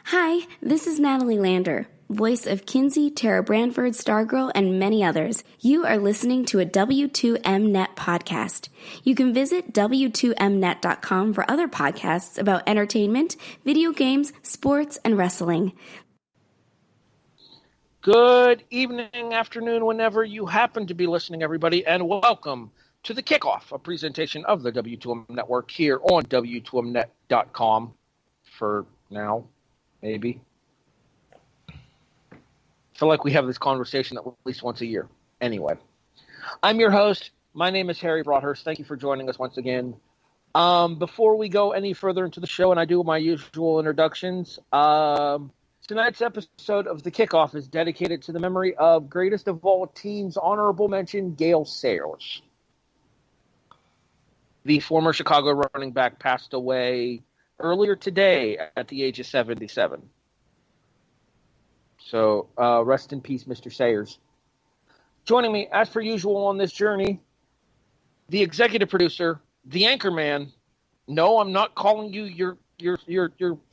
Hi, this is Natalie Lander, voice of Kinsey, Tara Branford, Stargirl, and many others. You are listening to a W2Mnet podcast. You can visit W2Mnet.com for other podcasts about entertainment, video games, sports, and wrestling. Good evening, afternoon, whenever you happen to be listening, everybody, and welcome to the kickoff, a presentation of the W2M Network here on W2Mnet.com for now, maybe. I feel like we have this conversation at least once a year. Anyway, I'm your host. My name is Harry Broadhurst. Thank you for joining us once again. Before we go any further into the show and I do my usual introductions, tonight's episode of The Kickoff is dedicated to the memory of greatest of all teams honorable mention, Gale Sayers. The former Chicago running back passed away earlier today at the age of 77. So rest in peace, Mr. Sayers. Joining me, as per usual on this journey, the executive producer, the anchor man. No, I'm not calling you your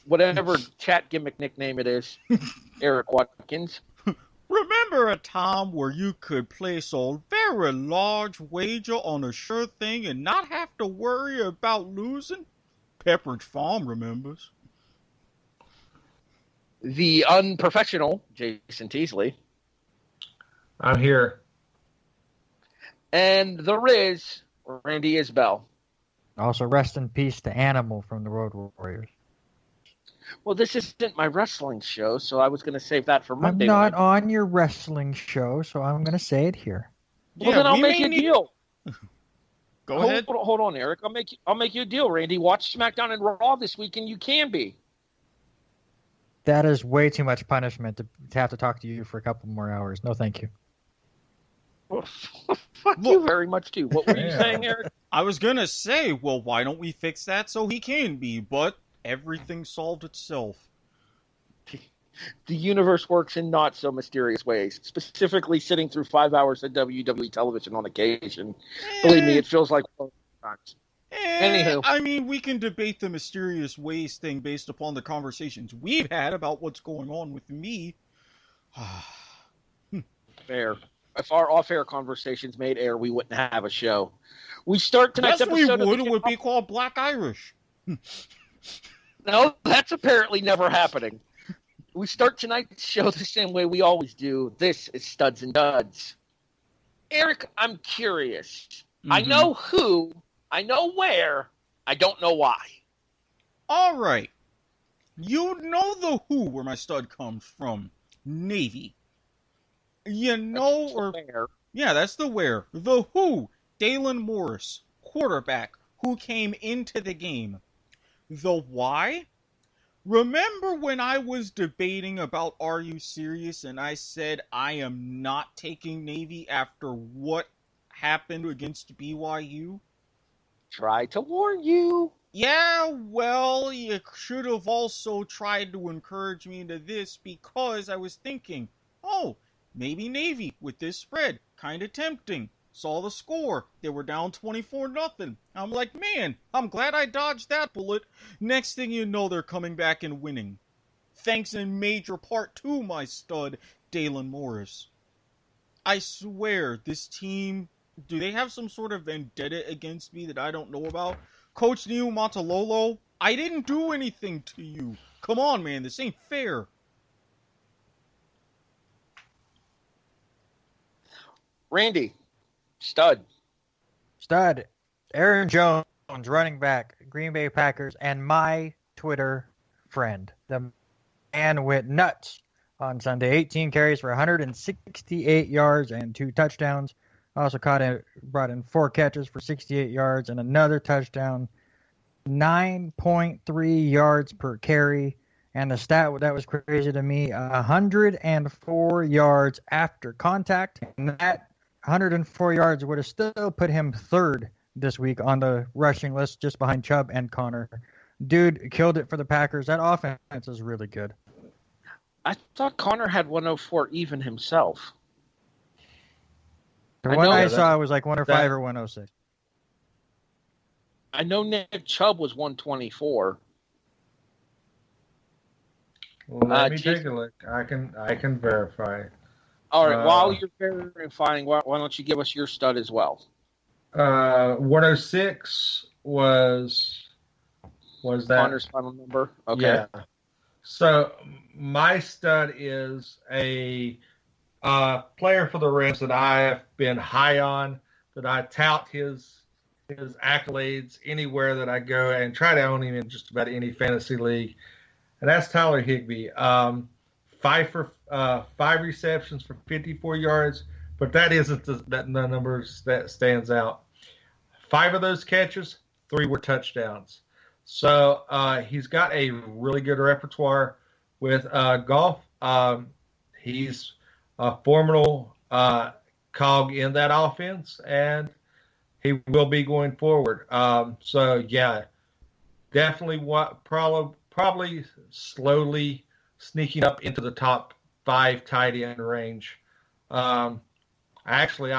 whatever chat gimmick nickname it is, Erik Watkins. Remember a time where you could place a very large wager on a sure thing and not have to worry about losing? Pepperidge Farm remembers. The unprofessional Jason Teasley. I'm here. And the Riz, Randy Isbelle. Also, rest in peace to Animal from the Road Warriors. Well, this isn't my wrestling show, so I was going to save that for Monday. I'm not on your wrestling show, so I'm going to say it here. Well, then I'll make you a deal. Go ahead. Hold on, Eric. I'll make you a deal, Randy. Watch SmackDown and Raw this weekend. You can be. That is way too much punishment to have to talk to you for a couple more hours. No, thank you. Well, fuck you very much, too. What were you saying, Eric? I was going to say, well, why don't we fix that so he can be, but everything solved itself. The universe works in not so mysterious ways, specifically sitting through 5 hours of WWE television on occasion. Believe me, it feels like times. Anywho. I mean, we can debate the mysterious ways thing based upon the conversations we've had about what's going on with me. Fair. If our off-air conversations made air, we wouldn't have a show. We start tonight's episode. Yes, we would. It would be called Black Irish. No, that's apparently never happening. We start tonight's show the same way we always do. This is Studs and Duds. Eric, I'm curious. Mm-hmm. I know who, I know where, I don't know why. All right. You know the who where my stud comes from. Navy. You know, or where. Yeah, that's the where. The who, Dalen Morris, quarterback, who came into the game. The why? Remember when I was debating about Are You Serious and I said I am not taking Navy after what happened against BYU? Try to warn you. Yeah, well, you should have also tried to encourage me into this because I was thinking, oh, maybe Navy with this spread. Kind of tempting. Saw the score. They were down 24-0. I'm like, man, I'm glad I dodged that bullet. Next thing you know, they're coming back and winning. Thanks in major part to my stud, Dalen Morris. I swear, this team, do they have some sort of vendetta against me that I don't know about? Coach Neil Montalolo, I didn't do anything to you. Come on, man, this ain't fair. Randy. Stud. Aaron Jones, running back, Green Bay Packers, and my Twitter friend. The man went nuts on Sunday. 18 carries for 168 yards and 2 touchdowns. Also brought in 4 catches for 68 yards and another touchdown. 9.3 yards per carry. And the stat that was crazy to me, 104 yards after contact. And that 104 yards would have still put him third this week on the rushing list, just behind Chubb and Connor. Dude killed it for the Packers. That offense is really good. I thought Connor had 104 even himself. The one I saw was like 105 or 106. I know Nick Chubb was 124. Well, let me Jason, take a look. I can verify. all right, while you're verifying, why don't you give us your stud as well? 106 was that Connor's final number. Okay. Yeah. So my stud is a player for the Reds that I have been high on, that I tout his accolades anywhere that I go and try to own him in just about any fantasy league, and that's Tyler Higbee. 5 receptions for 54 yards, but that isn't the numbers that stands out. 5 of those catches, 3 were touchdowns. So he's got a really good repertoire with golf. He's a formidable cog in that offense, and he will be going forward. So yeah, definitely probably slowly sneaking up into the top 5 tight end range. Actually,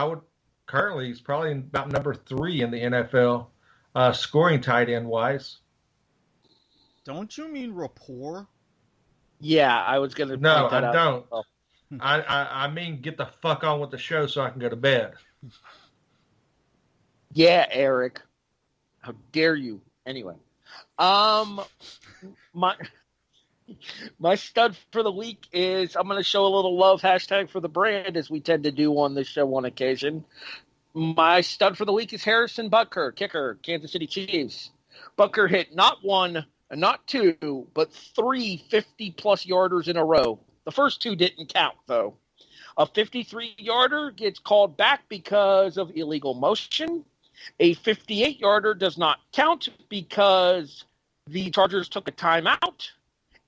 he's probably about number 3 in the NFL scoring tight end wise. Don't you mean rapport? Yeah, I was going to No, point that I out. don't. Oh. I mean, get the fuck on with the show so I can go to bed. Yeah, Eric. How dare you? Anyway, my stud for the week is, I'm going to show a little love hashtag for the brand, as we tend to do on this show on occasion. My stud for the week is Harrison Butker, kicker, Kansas City Chiefs. Butker hit not 1, not 2, but 3 50-plus yarders in a row. The first 2 didn't count, though. A 53-yarder gets called back because of illegal motion. A 58-yarder does not count because the Chargers took a timeout.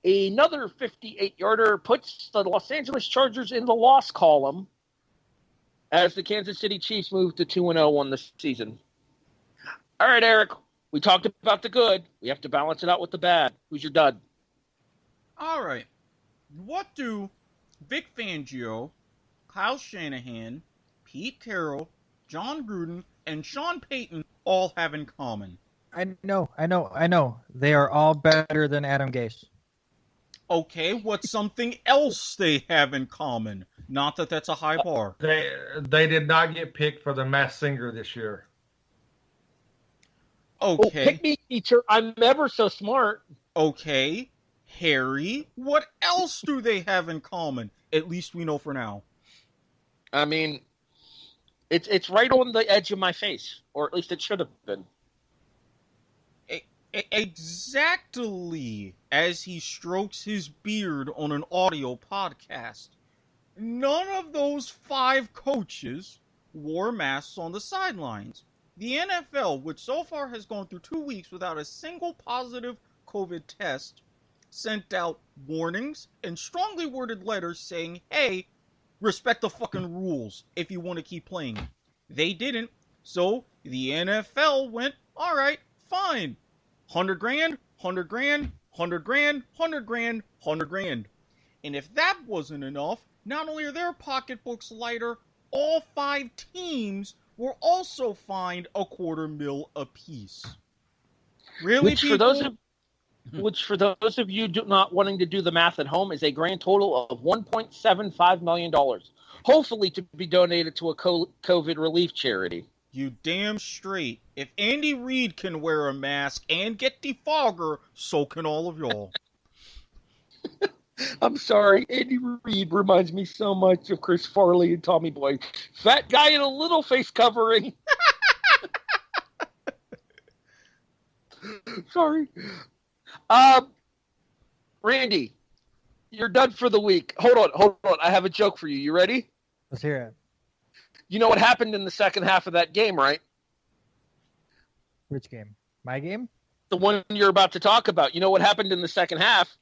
Another 58-yarder puts the Los Angeles Chargers in the loss column as the Kansas City Chiefs move to 2-0 on the season. All right, Eric, we talked about the good. We have to balance it out with the bad. Who's your dud? All right. What do Vic Fangio, Kyle Shanahan, Pete Carroll, John Gruden, and Sean Payton all have in common? I know. They are all better than Adam Gase. Okay, what's something else they have in common? Not that that's a high bar. They did not get picked for the Masked Singer this year. Okay. Oh, pick me, teacher. I'm ever so smart. Okay. Harry, what else do they have in common? At least we know for now. I mean, it's right on the edge of my face, or at least it should have been. Exactly as he strokes his beard on an audio podcast. None of those 5 coaches wore masks on the sidelines. The NFL, which so far has gone through 2 weeks without a single positive COVID test, sent out warnings and strongly worded letters saying, hey, respect the fucking rules if you want to keep playing. They didn't, so the NFL went, all right, fine. 100 grand, 100 grand, 100 grand, 100 grand, 100 grand. And if that wasn't enough, not only are their pocketbooks lighter, all 5 teams were also fined $250,000 apiece. Really, Which people? for those of you not wanting to do the math at home is a grand total of $1.75 million, hopefully to be donated to a COVID relief charity. You damn straight. If Andy Reid can wear a mask and get defogger, so can all of y'all. I'm sorry, Andy Reid reminds me so much of Chris Farley and Tommy Boy. Fat guy in a little face covering. Sorry. Randy, you're done for the week. Hold on. I have a joke for you. You ready? Let's hear it. You know what happened in the second half of that game, right? Which game? My game? The one you're about to talk about. You know what happened in the second half?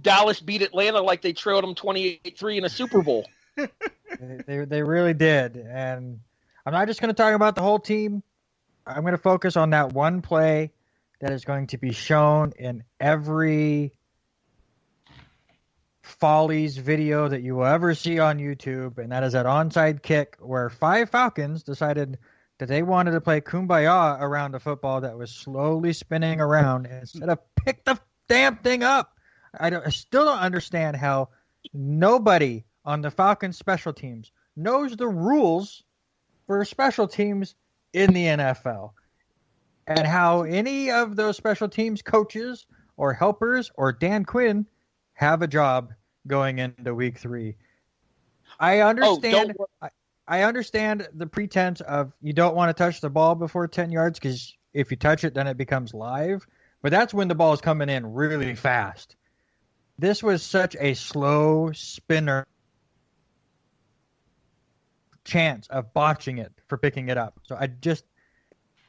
Dallas beat Atlanta like they trailed them 28-3 in a Super Bowl. They really did. And I'm not just going to talk about the whole team. I'm going to focus on that one play that is going to be shown in every Follies video that you will ever see on YouTube, and that is that onside kick where 5 Falcons decided that they wanted to play kumbaya around a football that was slowly spinning around instead of pick the damn thing up. I still don't understand how nobody on the Falcons special teams knows the rules for special teams in the NFL, and how any of those special teams coaches or helpers or Dan Quinn have a job going into week 3. I understand. I understand the pretense of you don't want to touch the ball before 10 yards because if you touch it, then it becomes live. But that's when the ball is coming in really fast. This was such a slow spinner chance of botching it for picking it up. So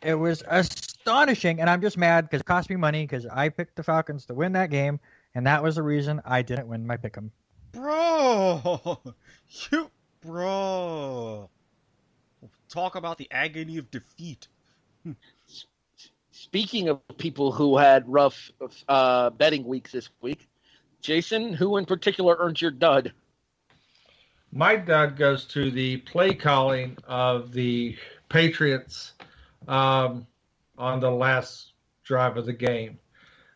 it was astonishing, and I'm just mad because it cost me money because I picked the Falcons to win that game, and that was the reason I didn't win my pick'em. Bro. Talk about the agony of defeat. Speaking of people who had rough betting weeks this week, Jason, who in particular earned your dud? My dud goes to the play calling of the Patriots on the last drive of the game.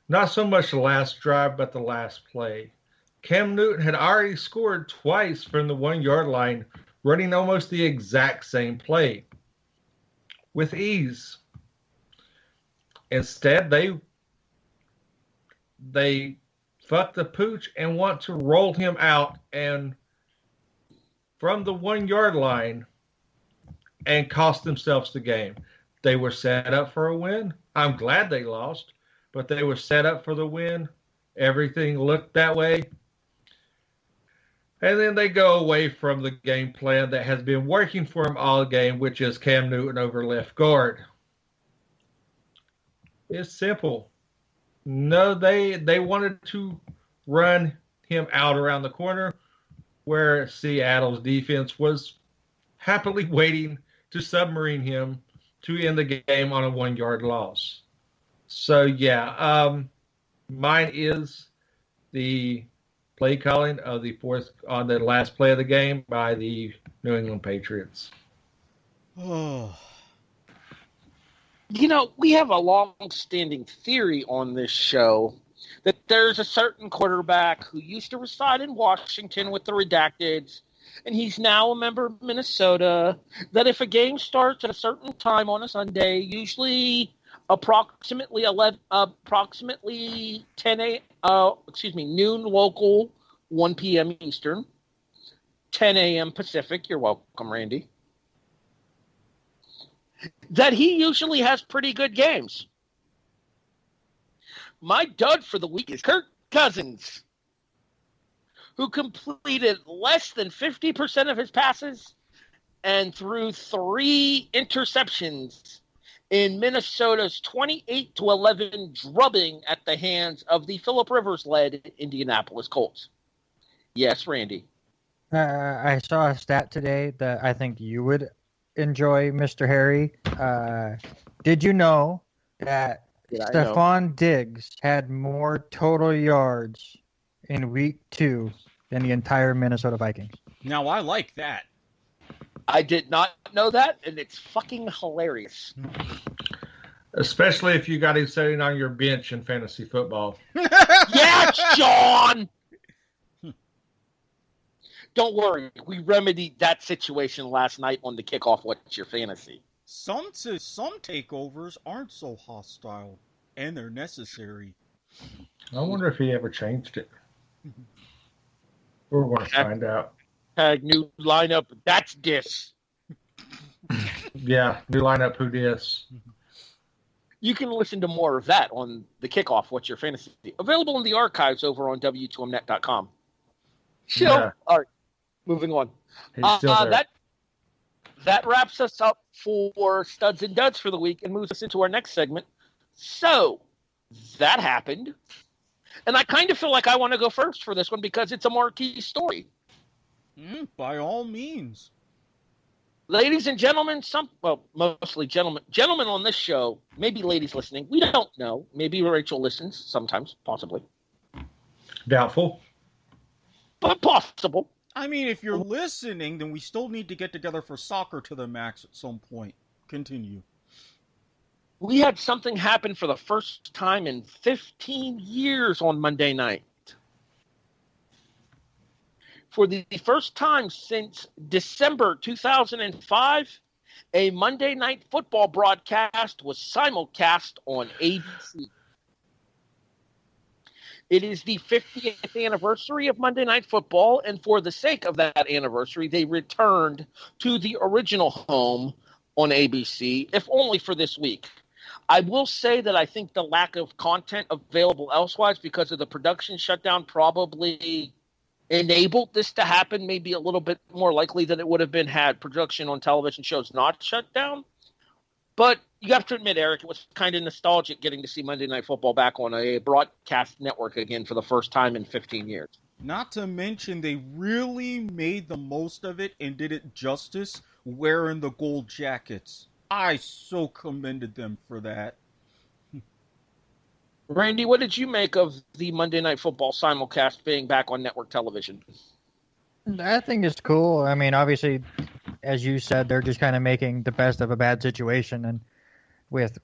Not so much the last drive, but the last play. Cam Newton had already scored twice from the 1-yard line, running almost the exact same play with ease. Instead, they fucked the pooch and want to roll him out and from the 1-yard line and cost themselves the game. They were set up for a win. I'm glad they lost, but they were set up for the win. Everything looked that way. And then they go away from the game plan that has been working for them all game, which is Cam Newton over left guard. It's simple. No, they wanted to run him out around the corner where Seattle's defense was happily waiting to submarine him to end the game on a 1-yard loss. So, yeah, mine is the play calling of on the last play of the game by the New England Patriots. Oh. You know, we have a long-standing theory on this show that there's a certain quarterback who used to reside in Washington with the Redacteds, and he's now a member of Minnesota, that if a game starts at a certain time on a Sunday, usually approximately noon local, 1 p.m. Eastern, 10 a.m. Pacific, you're welcome, Randy, that he usually has pretty good games. My dud for the week is Kirk Cousins, who completed less than 50% of his passes and threw 3 interceptions in Minnesota's 28-11 drubbing at the hands of the Phillip Rivers-led Indianapolis Colts. Yes, Randy. I saw a stat today that I think you would enjoy, Mr. Harry. Did you know that Stephon Diggs had more total yards in week 2 than the entire Minnesota Vikings? Now, I like that. I did not know that, and it's fucking hilarious. Especially if you got him sitting on your bench in fantasy football. Yes, John! Don't worry. We remedied that situation last night on the kickoff What's Your Fantasy. Some takeovers aren't so hostile, and they're necessary. I wonder if he ever changed it. We're going to find out. New lineup. That's dis. Yeah, new lineup. Who dis? You can listen to more of that on the kickoff What's Your Fantasy. Available in the archives over on W2Mnet.com. Yeah. All right. Moving on. He's still there. That wraps us up for Studs and Duds for the week and moves us into our next segment. So, that happened. And I kind of feel like I want to go first for this one because it's a marquee story. By all means. Ladies and gentlemen, mostly gentlemen on this show, maybe ladies listening, we don't know. Maybe Rachel listens sometimes, possibly. Doubtful. But possible. I mean, if you're listening, then we still need to get together for soccer to the max at some point. Continue. We had something happen for the first time in 15 years on Monday night. For the first time since December 2005, a Monday Night Football broadcast was simulcast on ABC. It is the 50th anniversary of Monday Night Football, and for the sake of that anniversary, they returned to the original home on ABC, if only for this week. I will say that I think the lack of content available elsewise because of the production shutdown probably enabled this to happen, maybe a little bit more likely than it would have been had production on television shows not shut down. But you have to admit, Eric, it was kind of nostalgic getting to see Monday Night Football back on a broadcast network again for the first time in 15 years. Not to mention, they really made the most of it and did it justice wearing the gold jackets. I so commended them for that. Randy, what did you make of the Monday Night Football simulcast being back on network television? I think it's cool. I mean, obviously, as you said, they're just kind of making the best of a bad situation, and with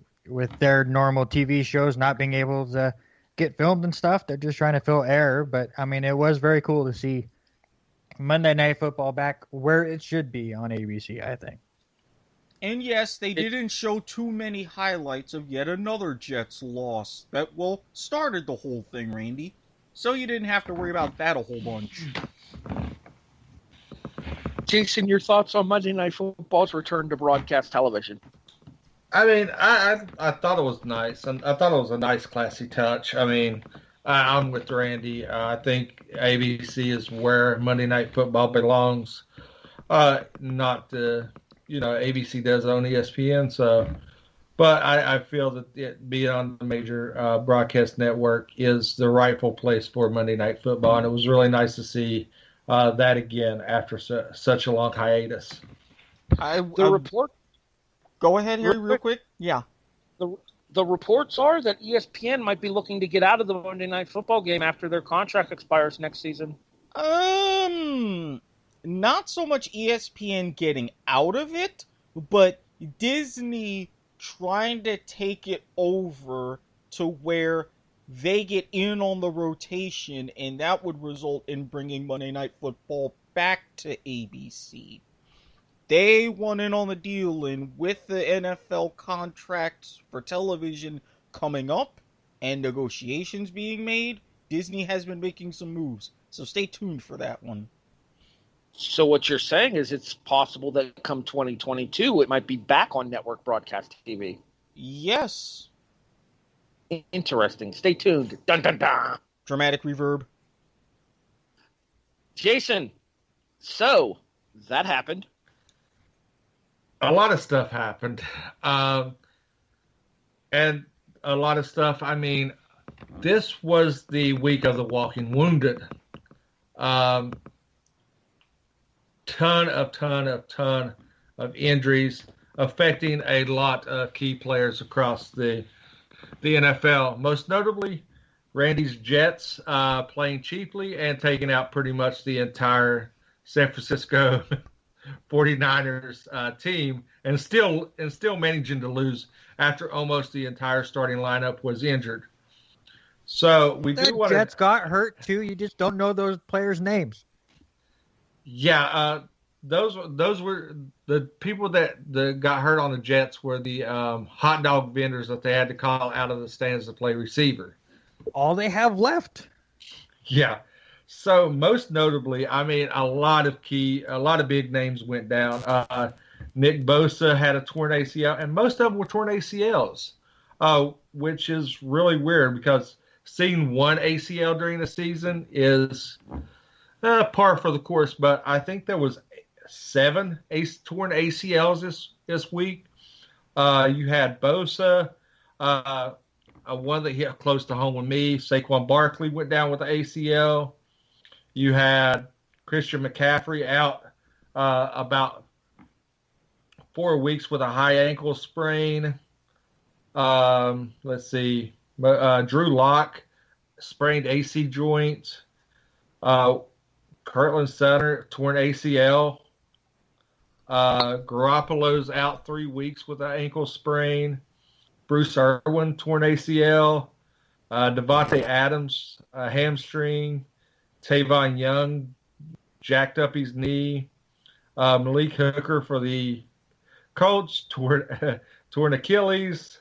their normal TV shows not being able to get filmed and stuff, they're just trying to fill air. But I mean, it was very cool to see Monday Night Football back where it should be on ABC, I think. And yes, they didn't show too many highlights of yet another Jets loss that, well, started the whole thing, Randy. So you didn't have to worry about that a whole bunch. Jason, your thoughts on Monday Night Football's return to broadcast television? I mean, I thought it was nice, and I thought it was a nice, classy touch. I mean, I'm with Randy. I think ABC is where Monday Night Football belongs. Not ABC does own ESPN, so. But I feel that it being on the major broadcast network is the rightful place for Monday Night Football, and it was really nice to see that again after such a long hiatus. Report. Go ahead, Harry, real quick. Yeah. The reports are that ESPN might be looking to get out of the Monday Night Football game after their contract expires next season. Not so much ESPN getting out of it, but Disney trying to take it over to where they get in on the rotation, and that would result in bringing Monday Night Football back to ABC. They want in on the deal, and with the NFL contracts for television coming up and negotiations being made, Disney has been making some moves. So stay tuned for that one. So what you're saying is it's possible that come 2022, it might be back on network broadcast TV. Yes. Interesting. Stay tuned. Dun, dun, dun. Dramatic reverb. Jason, so that happened. A lot of stuff happened. And a lot of stuff, I mean, this was the week of the walking wounded. Ton of injuries affecting a lot of key players across the NFL. Most notably, Randy's Jets playing cheaply and taking out pretty much the entire San Francisco 49ers team, and still managing to lose after almost the entire starting lineup was injured. So we do want Jets got hurt too. You just don't know those players' names. Yeah, those were the people that got hurt on the Jets were the hot dog vendors that they had to call out of the stands to play receiver. All they have left. Yeah. So most notably, I mean, a lot of big names went down. Nick Bosa had a torn ACL, and most of them were torn ACLs, which is really weird because seeing one ACL during the season is par for the course. But I think there was 7 torn ACLs this week. You had Bosa, one that hit close to home with me. Saquon Barkley went down with the ACL. You had Christian McCaffrey out about 4 weeks with a high ankle sprain. Let's see. Drew Lock sprained AC joint. Cortland Sutton torn ACL. Garoppolo's out 3 weeks with an ankle sprain. Bruce Irwin torn ACL. Devontae Adams hamstring. Tavon Young jacked up his knee. Malik Hooker for the Colts toward an Achilles.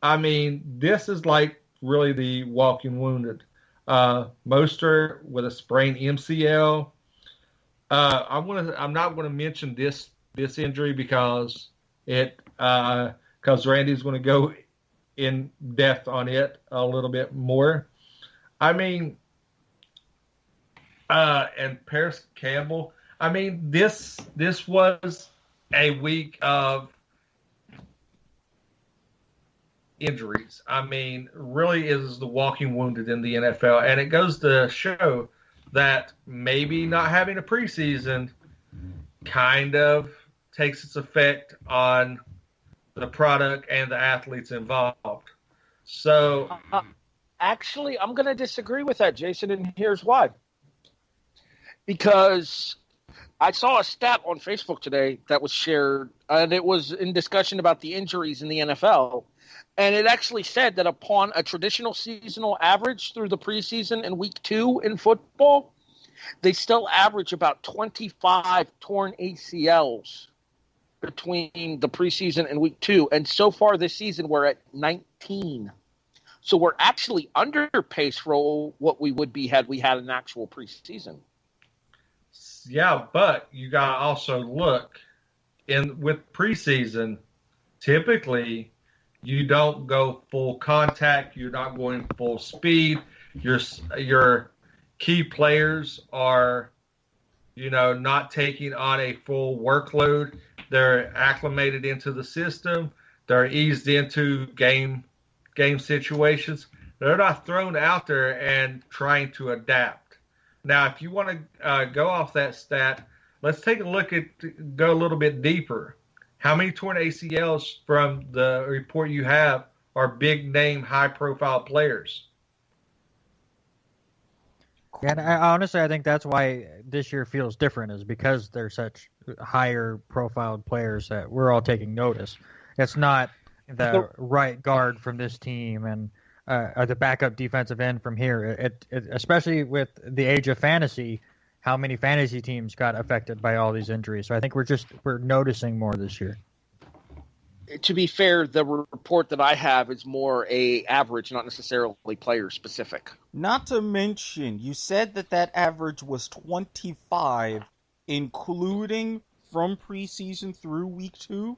I mean, this is like really the walking wounded. Mostert with a sprained MCL. I'm not going to mention this injury because Randy's going to go in depth on it a little bit more. I mean, and Paris Campbell. I mean, this was a week of injuries. I mean, really is the walking wounded in the NFL, and it goes to show that maybe not having a preseason kind of takes its effect on the product and the athletes involved. So, actually, I'm going to disagree with that, Jason, and here's why. Because I saw a stat on Facebook today that was shared, and it was in discussion about the injuries in the NFL. And it actually said that upon a traditional seasonal average through the preseason in week 2 in football, they still average about 25 torn ACLs between the preseason and week 2. And so far this season, we're at 19. So we're actually under pace for what we would be had we had an actual preseason. Yeah, but you got to also look with preseason, typically you don't go full contact. You're not going full speed. Your key players are, not taking on a full workload. They're acclimated into the system. They're eased into game situations. They're not thrown out there and trying to adapt. Now, if you want to go off that stat, let's take a look go a little bit deeper. How many torn ACLs from the report you have are big-name, high-profile players? And honestly, I think that's why this year feels different, is because they're such higher-profiled players that we're all taking notice. It's not the right guard from this team and the backup defensive end from here. It especially with the age of fantasy, how many fantasy teams got affected by all these injuries. So I think we're noticing more this year. To be fair, the report that I have is more a average, not necessarily player specific. Not to mention, you said that average was 25, including from preseason through week 2?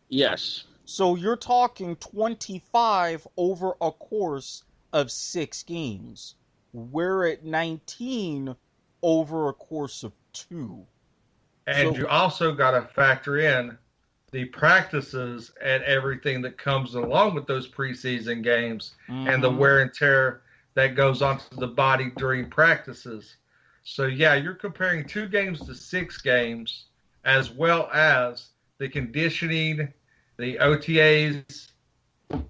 Yes. So you're talking 25 over a course of 6 games. We're at 19 over a course of 2. And you also got to factor in the practices and everything that comes along with those preseason games and the wear and tear that goes onto the body during practices. So, yeah, you're comparing 2 games to 6 games, as well as the conditioning, the OTAs,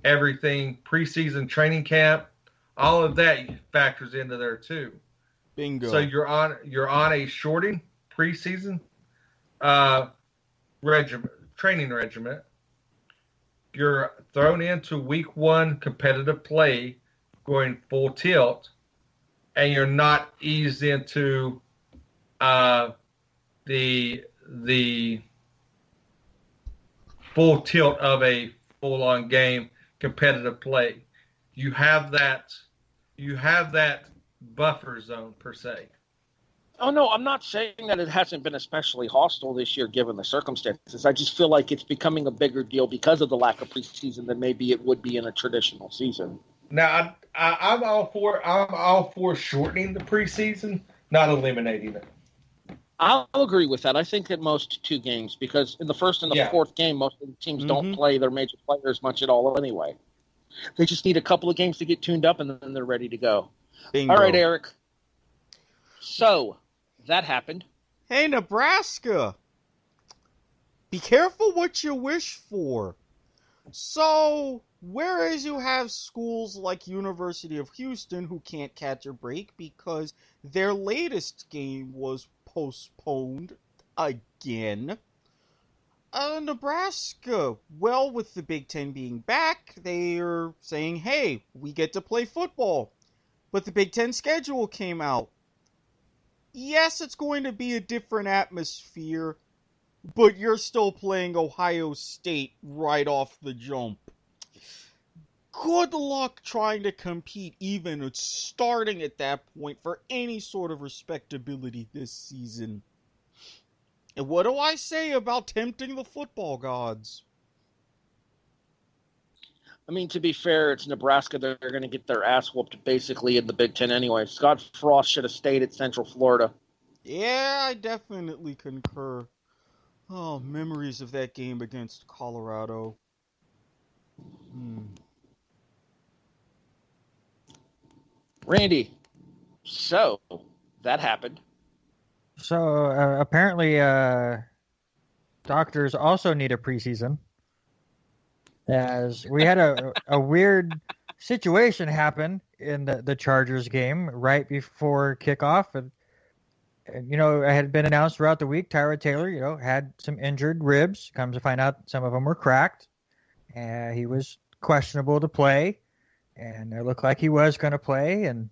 everything, preseason training camp, all of that factors into there too. Bingo. So you're on a shorting preseason training regimen. You're thrown into week 1 competitive play, going full tilt, and you're not eased into the full tilt of a full-on game competitive play. You have that buffer zone per se. Oh, no, I'm not saying that it hasn't been especially hostile this year given the circumstances. I just feel like it's becoming a bigger deal because of the lack of preseason than maybe it would be in a traditional season. Now, I'm all for shortening the preseason, not eliminating it. I'll agree with that. I think at most 2 games, because in the first and the fourth game, most of the teams don't play their major players much at all anyway. They just need a couple of games to get tuned up, and then they're ready to go. Bingo. All right, Eric. So, that happened. Hey, Nebraska! Be careful what you wish for. So, whereas you have schools like University of Houston who can't catch a break because their latest game was postponed again, Nebraska, well, with the Big Ten being back, they're saying, hey, we get to play football. But the Big Ten schedule came out. yes, it's going to be a different atmosphere, but you're still playing Ohio State right off the jump. Good luck trying to compete even starting at that point for any sort of respectability this season. And what do I say about tempting the football gods? I mean, to be fair, it's Nebraska. They're going to get their ass whooped basically in the Big Ten anyway. Scott Frost should have stayed at Central Florida. Yeah, I definitely concur. Oh, memories of that game against Colorado. Randy, so that happened. So apparently, doctors also need a preseason, as we had a weird situation happen in the Chargers game right before kickoff, and it had been announced throughout the week. Tyrod Taylor, had some injured ribs. Comes to find out, some of them were cracked, and he was questionable to play, and it looked like he was going to play, and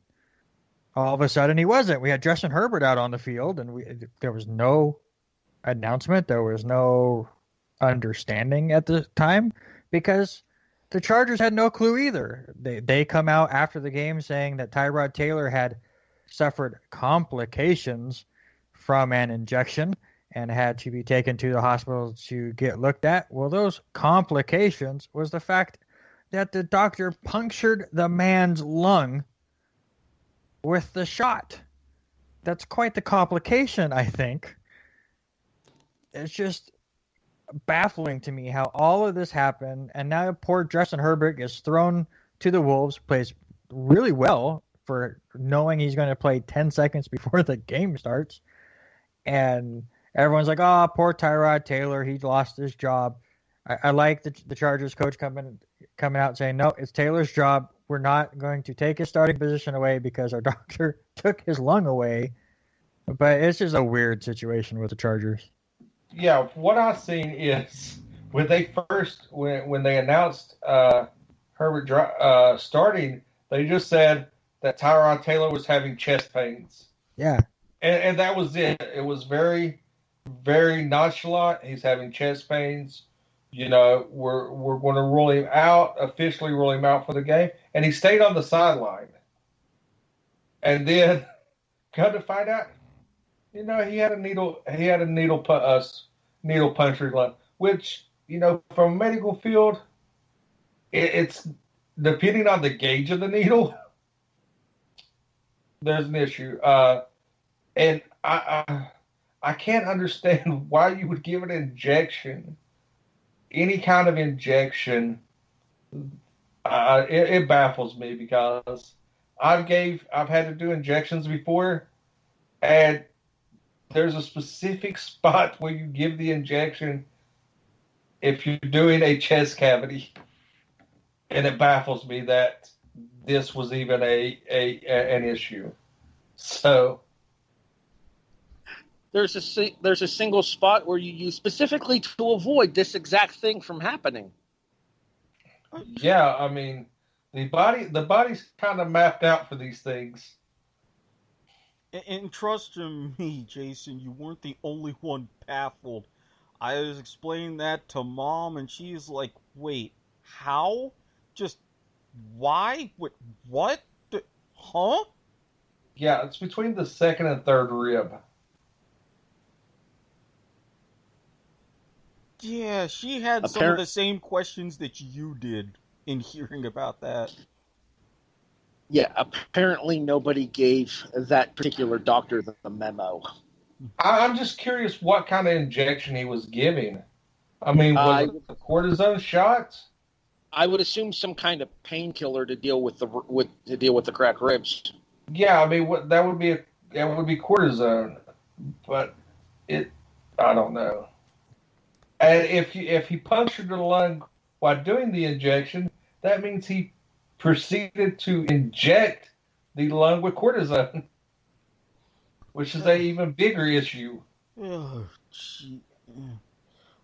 all of a sudden he wasn't. We had Justin Herbert out on the field, and there was no announcement. There was no understanding at the time because the Chargers had no clue either. They come out after the game saying that Tyrod Taylor had suffered complications from an injection and had to be taken to the hospital to get looked at. Well, those complications was the fact that the doctor punctured the man's lung with the shot. That's quite the complication, I think. It's just baffling to me how all of this happened, and now poor Justin Herbert is thrown to the Wolves, plays really well for knowing he's going to play 10 seconds before the game starts, and everyone's like, oh, poor Tyrod Taylor, he lost his job. I like the Chargers coach coming out saying, no, it's Taylor's job. We're not going to take his starting position away because our doctor took his lung away. But it's just a weird situation with the Chargers. Yeah, what I've seen is when they announced Herbert starting, they just said that Tyrod Taylor was having chest pains. Yeah. And that was it. It was very, very nonchalant. He's having chest pains. We're going to rule him out, officially rule him out for the game. And he stayed on the sideline. And then, come to find out, he had a needle puncture lung, which, from a medical field, it's depending on the gauge of the needle, there's an issue. And I can't understand why you would give an injection. Any kind of injection, it baffles me because I've had to do injections before, and there's a specific spot where you give the injection if you're doing a chest cavity, and it baffles me that this was even an issue. So. There's a single spot where you use specifically to avoid this exact thing from happening. Yeah, I mean, the body's kind of mapped out for these things. And trust me, Jason, you weren't the only one baffled. I was explaining that to Mom, and she's like, wait, how? Just why? What? Huh? Yeah, it's between the second and third rib. Yeah, she had some of the same questions that you did in hearing about that. Yeah, apparently nobody gave that particular doctor the memo. I'm just curious what kind of injection he was giving. I mean, was it the cortisone shots? I would assume some kind of painkiller to deal with the cracked ribs. Yeah, I mean, that would be cortisone, but I don't know. And if he punctured the lung while doing the injection, that means he proceeded to inject the lung with cortisone, which is an even bigger issue. Oh, gee.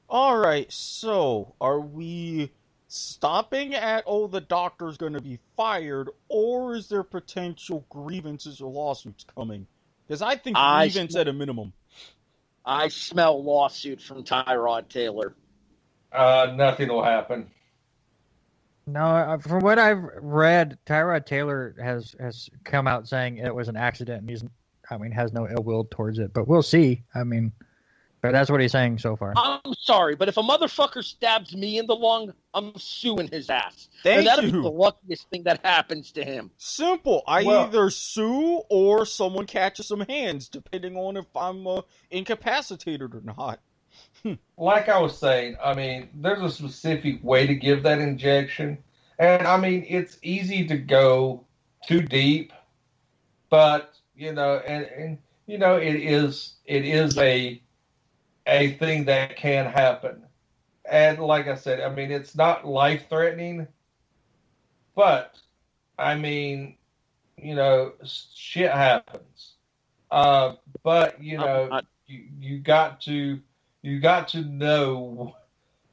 All right, so are we stopping at, the doctor's going to be fired, or is there potential grievances or lawsuits coming? Because I think grievance at a minimum. I smell lawsuit from Tyrod Taylor. Nothing will happen. No, from what I've read, Tyrod Taylor has come out saying it was an accident, and has no ill will towards it. But we'll see. But that's what he's saying so far. I'm sorry, but if a motherfucker stabs me in the lung, I'm suing his ass. That'd be the luckiest thing that happens to him. Simple. I either sue or someone catches some hands, depending on if I'm incapacitated or not. Like I was saying, there's a specific way to give that injection. And, it's easy to go too deep. But, it is a thing that can happen. And like I said, it's not life-threatening. But, shit happens. But, you got to know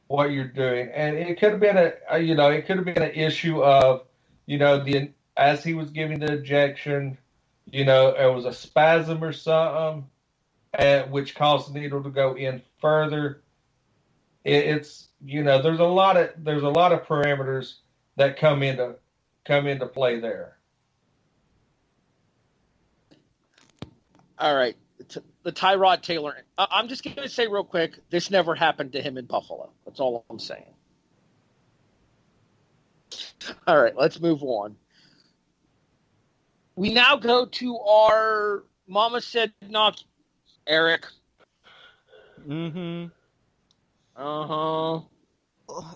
what you're doing, and it could have been an issue of, as he was giving the injection, it was a spasm or something, which caused the needle to go in further. There's a lot of parameters that come into play there. All right. The Tyrod Taylor. I'm just going to say real quick, this never happened to him in Buffalo. That's all I'm saying. All right, let's move on. We now go to our Mama Said Knock, Eric. Mm-hmm. Uh-huh.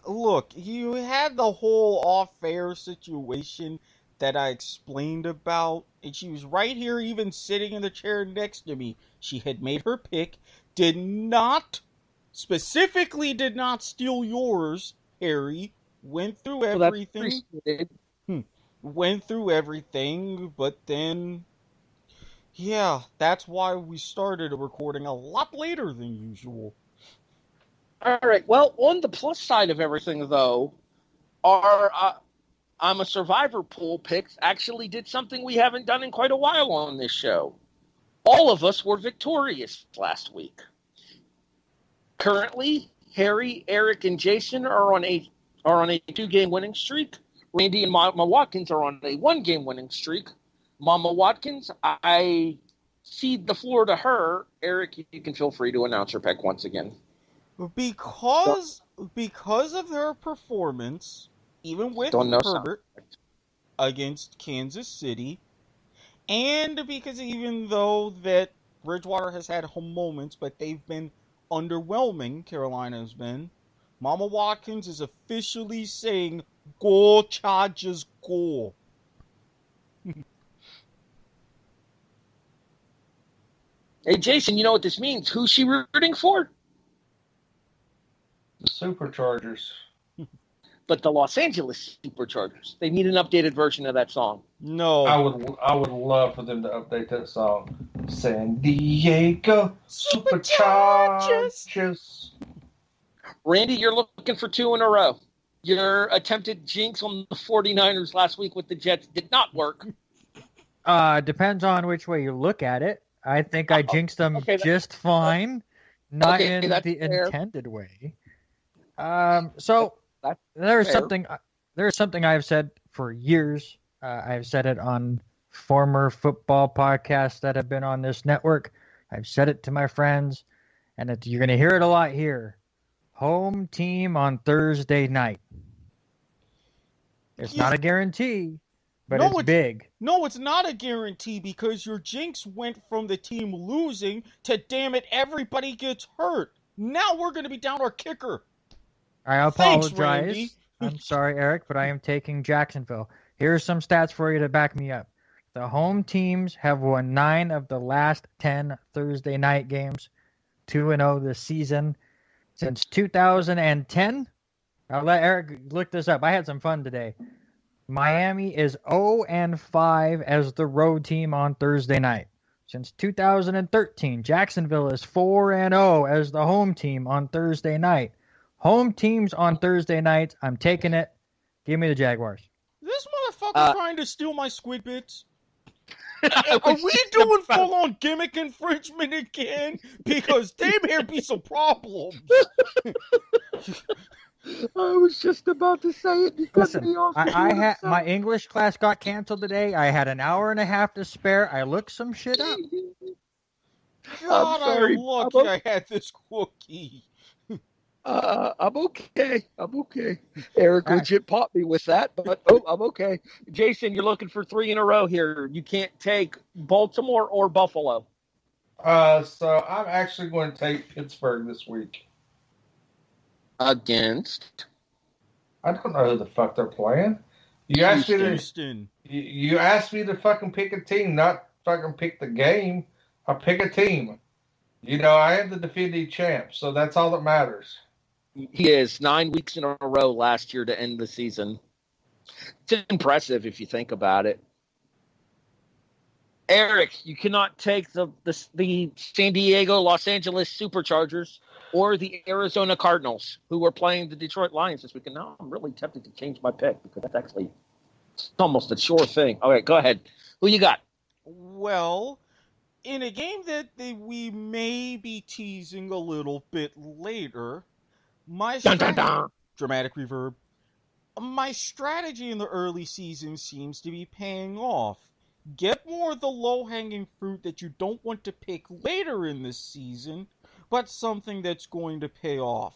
Look, you had the whole off-air situation that I explained about, and she was right here even sitting in the chair next to me. She had made her pick, specifically did not steal yours, Harry, went through everything. Went through everything, but then, yeah, that's why we started recording a lot later than usual. All right, well, on the plus side of everything, though, our I'm a Survivor pool picks actually did something we haven't done in quite a while on this show. All of us were victorious last week. Currently, Harry, Eric, and Jason are on a 2-game winning streak. Randy and Mama Watkins are on a 1-game winning streak. Mama Watkins, I cede the floor to her. Eric, you can feel free to announce her pick once again. Because of her performance, even with Herbert against Kansas City, and because even though that Bridgewater has had home moments, but they've been underwhelming, Carolina has been, Mama Watkins is officially saying, "Go Chargers, go." Hey, Jason, you know what this means? Who's she rooting for? The Superchargers. But the Los Angeles Superchargers. They need an updated version of that song. No. I would love for them to update that song. San Diego Superchargers. Randy, you're looking for 2 in a row. Your attempted jinx on the 49ers last week with the Jets did not work. Depends on which way you look at it. I think I jinxed them just fine, not in the intended way. So there's something I've said for years. I've said it on former football podcasts that have been on this network. I've said it to my friends, and you're going to hear it a lot here. Home team on Thursday night. It's not a guarantee, but it's big. No, it's not a guarantee because your jinx went from the team losing to, damn it, everybody gets hurt. Now we're going to be down our kicker. I apologize. Thanks, Randy. I'm sorry, Eric, but I am taking Jacksonville. Here's some stats for you to back me up. The home teams have won 9 of the last 10 Thursday night games, 2-0 this season. Since 2010, I'll let Eric look this up. I had some fun today. Miami is 0-5 as the road team on Thursday night. Since 2013, Jacksonville is 4-0 as the home team on Thursday night. Home teams on Thursday nights, I'm taking it. Give me the Jaguars. This motherfucker trying to steal my squid bits. Are we doing full-on gimmick infringement again? Because damn, there be some problems. I was just about to say it because Listen, I had my English class got canceled today. I had an hour and a half to spare. I looked some shit up. God, I'm sorry. I'm lucky I had this cookie. I'm okay. Erik legit popped me with that, but I'm okay. Jason, you're looking for 3 in a row here. You can't take Baltimore or Buffalo. So I'm actually going to take Pittsburgh this week. Against? I don't know who the fuck they're playing. You asked me to. Houston. You asked me to fucking pick a team, not fucking pick the game. I pick a team. I am the defending champ, so that's all that matters. He is 9 weeks in a row last year to end the season. It's impressive if you think about it. Erik, you cannot take the San Diego, Los Angeles Superchargers or the Arizona Cardinals, who are playing the Detroit Lions this weekend. Now I'm really tempted to change my pick because that's actually it's almost a sure thing. All right, go ahead. Who you got? Well, in a game that we may be teasing a little bit later, dramatic reverb. My strategy in the early season seems to be paying off. Get more of the low-hanging fruit that you don't want to pick later in the season, but something that's going to pay off.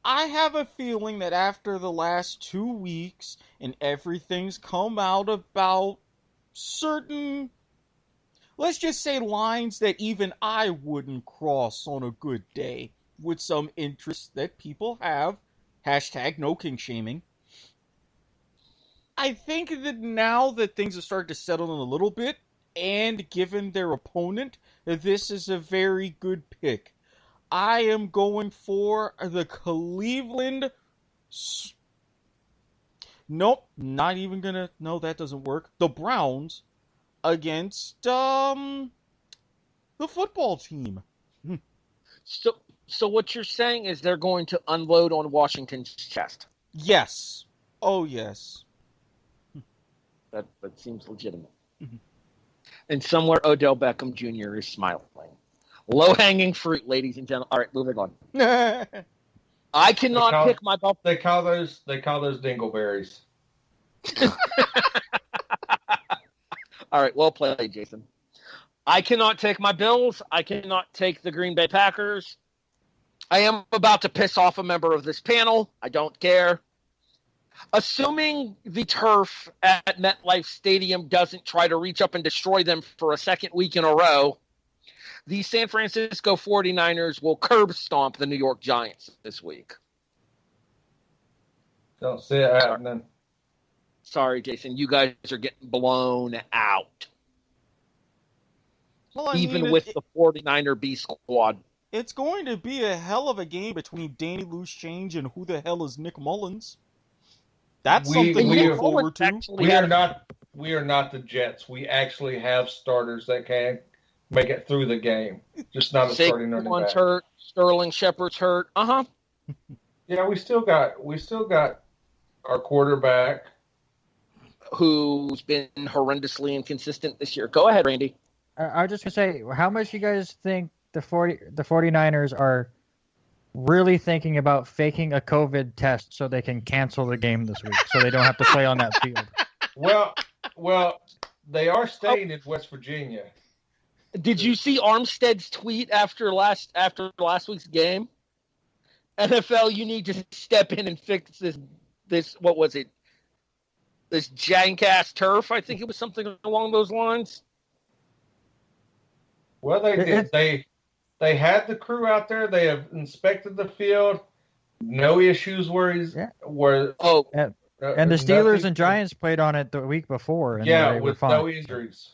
I have a feeling that after the last 2 weeks and everything's come out about certain, let's just say, lines that even I wouldn't cross on a good day, with some interests that people have, hashtag no king shaming. I think that now that things have started to settle in a little bit, and given their opponent, this is a very good pick. I am going for the Cleveland... Nope, not even gonna... No, that doesn't work. The Browns against, the football team. So what you're saying is they're going to unload on Washington's chest? Yes. Oh, yes. That seems legitimate. Mm-hmm. And somewhere Odell Beckham Jr. is smiling. Low-hanging fruit, ladies and gentlemen. All right, moving on. I cannot pick my Buffalo. They call those dingleberries. All right, well played, Jason. I cannot take my Bills. I cannot take the Green Bay Packers. I am about to piss off a member of this panel. I don't care. Assuming the turf at MetLife Stadium doesn't try to reach up and destroy them for a second week in a row, the San Francisco 49ers will curb stomp the New York Giants this week. Don't see it happening. Sorry, Jason. You guys are getting blown out. Well, even with the 49er B squad. It's going to be a hell of a game between Danny Loose Change and who the hell is Nick Mullins. That's something we look forward to. We are not the Jets. We actually have starters that can make it through the game. Just not a starting running back. Hurt. Sterling Shepard's hurt. Yeah, we still got our quarterback, who's been horrendously inconsistent this year. Go ahead, Randy. I was just gonna say, how much you guys think the 49ers are really thinking about faking a COVID test so they can cancel the game this week, so they don't have to play on that field? Well, they are staying in West Virginia. Did you see Armstead's tweet after last week's game? NFL, you need to step in and fix this. What was it? This jank-ass turf. I think it was something along those lines. Well, they did. They had the crew out there. They have inspected the field. No issues and the Steelers and Giants played on it the week before. And with no injuries.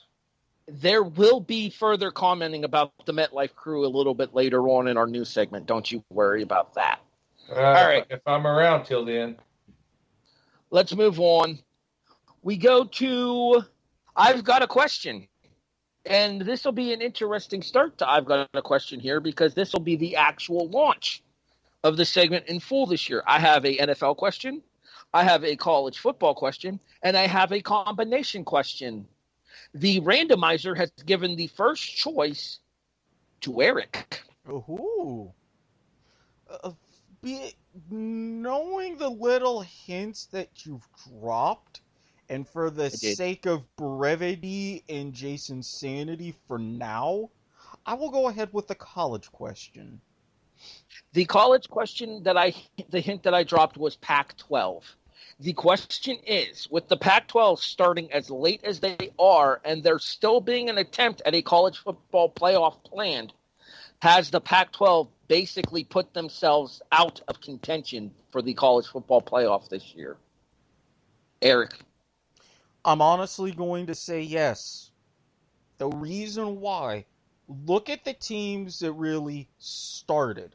There will be further commenting about the MetLife crew a little bit later on in our news segment. Don't you worry about that. All right. If I'm around till then. Let's move on. We go to I've Got a Question. And this will be an interesting start to I've Got a Question here, because this will be the actual launch of the segment in full this year. I have a NFL question, I have a college football question, and I have a combination question. The randomizer has given the first choice to Erik. Ooh. Knowing the little hints that you've dropped, and for the sake of brevity and Jason's sanity for now, I will go ahead with the college question. The college question the hint that I dropped was Pac-12. The question is, with the Pac-12 starting as late as they are, and there still being an attempt at a college football playoff planned, has the Pac-12 basically put themselves out of contention for the college football playoff this year? Erik. I'm honestly going to say yes. The reason why, look at the teams that really started.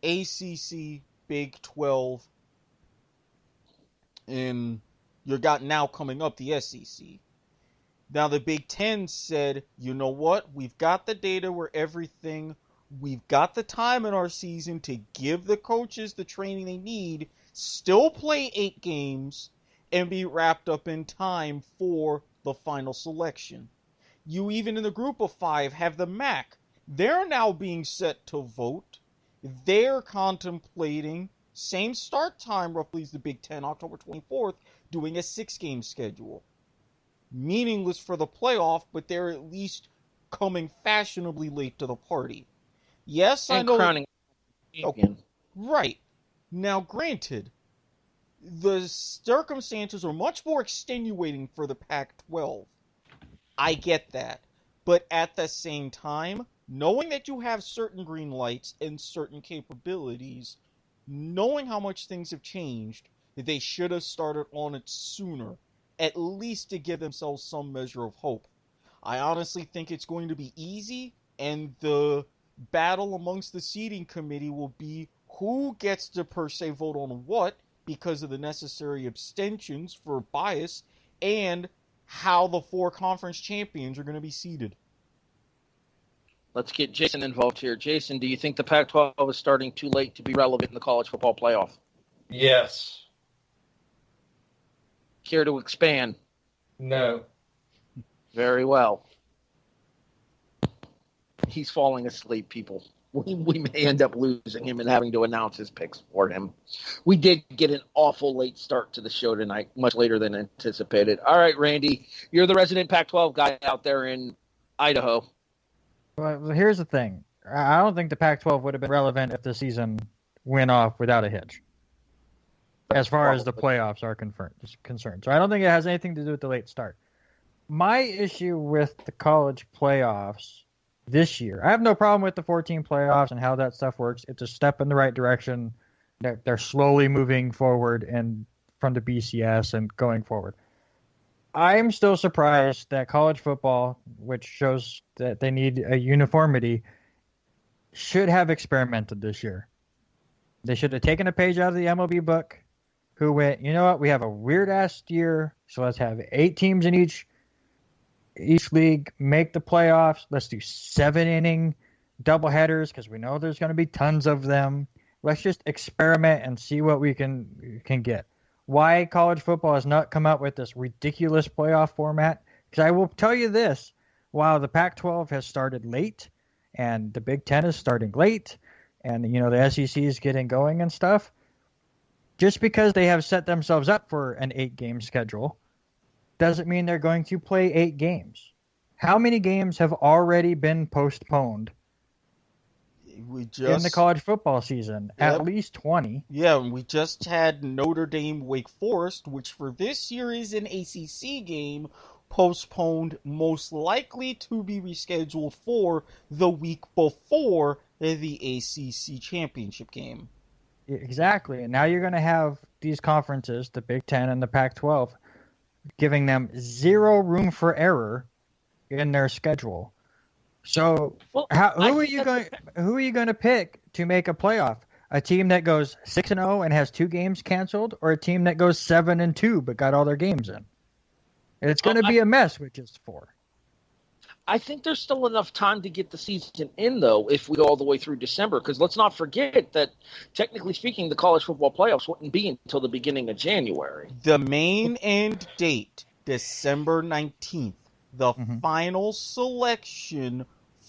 ACC, Big 12, and you got now coming up the SEC. Now the Big 10 said, you know what, we've got the data where everything, we've got the time in our season to give the coaches the training they need, still play 8 games, and be wrapped up in time for the final selection. You even in the group of 5 have the MAC. They're now being set to vote. They're contemplating, same start time roughly as the Big 10, October 24th, doing a 6-game schedule. Meaningless for the playoff, but they're at least coming fashionably late to the party. Yes, and I know. Crowning champion. Right. Now, granted, the circumstances are much more extenuating for the Pac-12. I get that. But at the same time, knowing that you have certain green lights and certain capabilities, knowing how much things have changed, they should have started on it sooner, at least to give themselves some measure of hope. I honestly think it's going to be easy, and the battle amongst the seating committee will be who gets to per se vote on what, because of the necessary abstentions for bias, and how the 4 conference champions are going to be seeded. Let's get Jason involved here. Jason, do you think the Pac-12 is starting too late to be relevant in the college football playoff? Yes. Care to expand? No. Very well. He's falling asleep, people. We may end up losing him and having to announce his picks for him. We did get an awful late start to the show tonight, much later than anticipated. All right, Randy, you're the resident Pac-12 guy out there in Idaho. Well, here's the thing. I don't think the Pac-12 would have been relevant if the season went off without a hitch, as far as the playoffs are concerned. So I don't think it has anything to do with the late start. My issue with the college playoffs this year, I have no problem with the 14 playoffs and how that stuff works. It's a step in the right direction. They're slowly moving forward and from the BCS and going forward. I'm still surprised that college football, which shows that they need a uniformity, should have experimented this year. They should have taken a page out of the MLB book, who went, you know what, we have a weird-ass year, so let's have 8 teams in each league, make the playoffs. Let's do 7-inning doubleheaders because we know there's going to be tons of them. Let's just experiment and see what we can get. Why college football has not come out with this ridiculous playoff format? Because I will tell you this, while the Pac-12 has started late and the Big Ten is starting late and, you know, the SEC is getting going and stuff, just because they have set themselves up for an 8-game schedule doesn't mean they're going to play 8 games. How many games have already been postponed in the college football season? Yep. At least 20. Yeah, we just had Notre Dame Wake Forest, which for this year is an ACC game, postponed, most likely to be rescheduled for the week before the ACC championship game. Exactly. And now you're going to have these conferences, the Big Ten and the Pac-12, giving them zero room for error in their schedule. So who are you going to pick to make a playoff? A team that goes 6-0 and has 2 games canceled, or a team that goes 7-2 but got all their games in? It's going to be a mess with just 4. I think there's still enough time to get the season in, though, if we go all the way through December. Because let's not forget that, technically speaking, the college football playoffs wouldn't be until the beginning of January. The main end date, December 19th. The final selection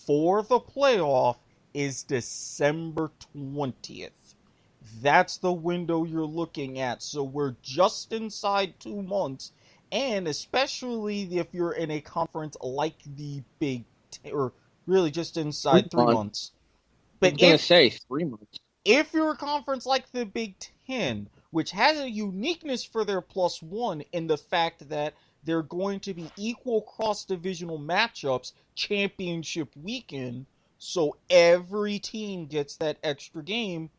for the playoff is December 20th. That's the window you're looking at. So we're just inside 2 months. And especially if you're in a conference like the Big Ten, or really just inside 3 months. But I was going to say 3 months. If you're a conference like the Big Ten, which has a uniqueness for their +1 in the fact that they're going to be equal cross-divisional matchups championship weekend, so every team gets that extra game,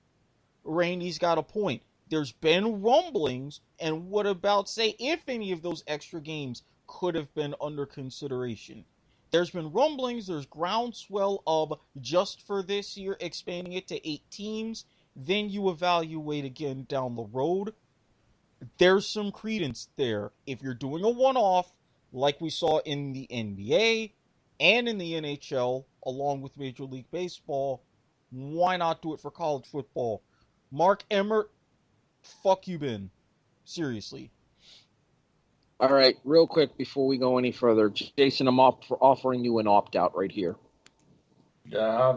Randy's got a point. There's been rumblings, and what about, say, if any of those extra games could have been under consideration? There's been rumblings, there's groundswell of just for this year expanding it to 8 teams, then you evaluate again down the road. There's some credence there. If you're doing a one-off, like we saw in the NBA and in the NHL, along with Major League Baseball, why not do it for college football? Mark Emmert, fuck you, Ben. Seriously. All right, real quick before we go any further, Jason, I'm offering you an opt-out right here. Yeah,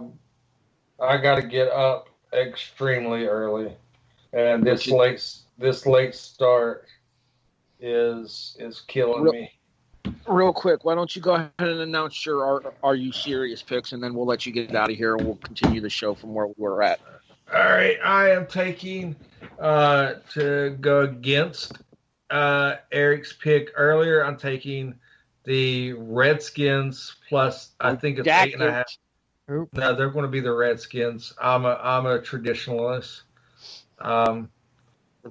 I got to get up extremely early, and this late start is killing me. Real quick, why don't you go ahead and announce your Are You Serious picks, and then we'll let you get out of here, and we'll continue the show from where we're at. All right, I am taking to go against Erik's pick earlier. I'm taking the Redskins plus, I think it's 8.5. No, they're going to be the Redskins. I'm a traditionalist. The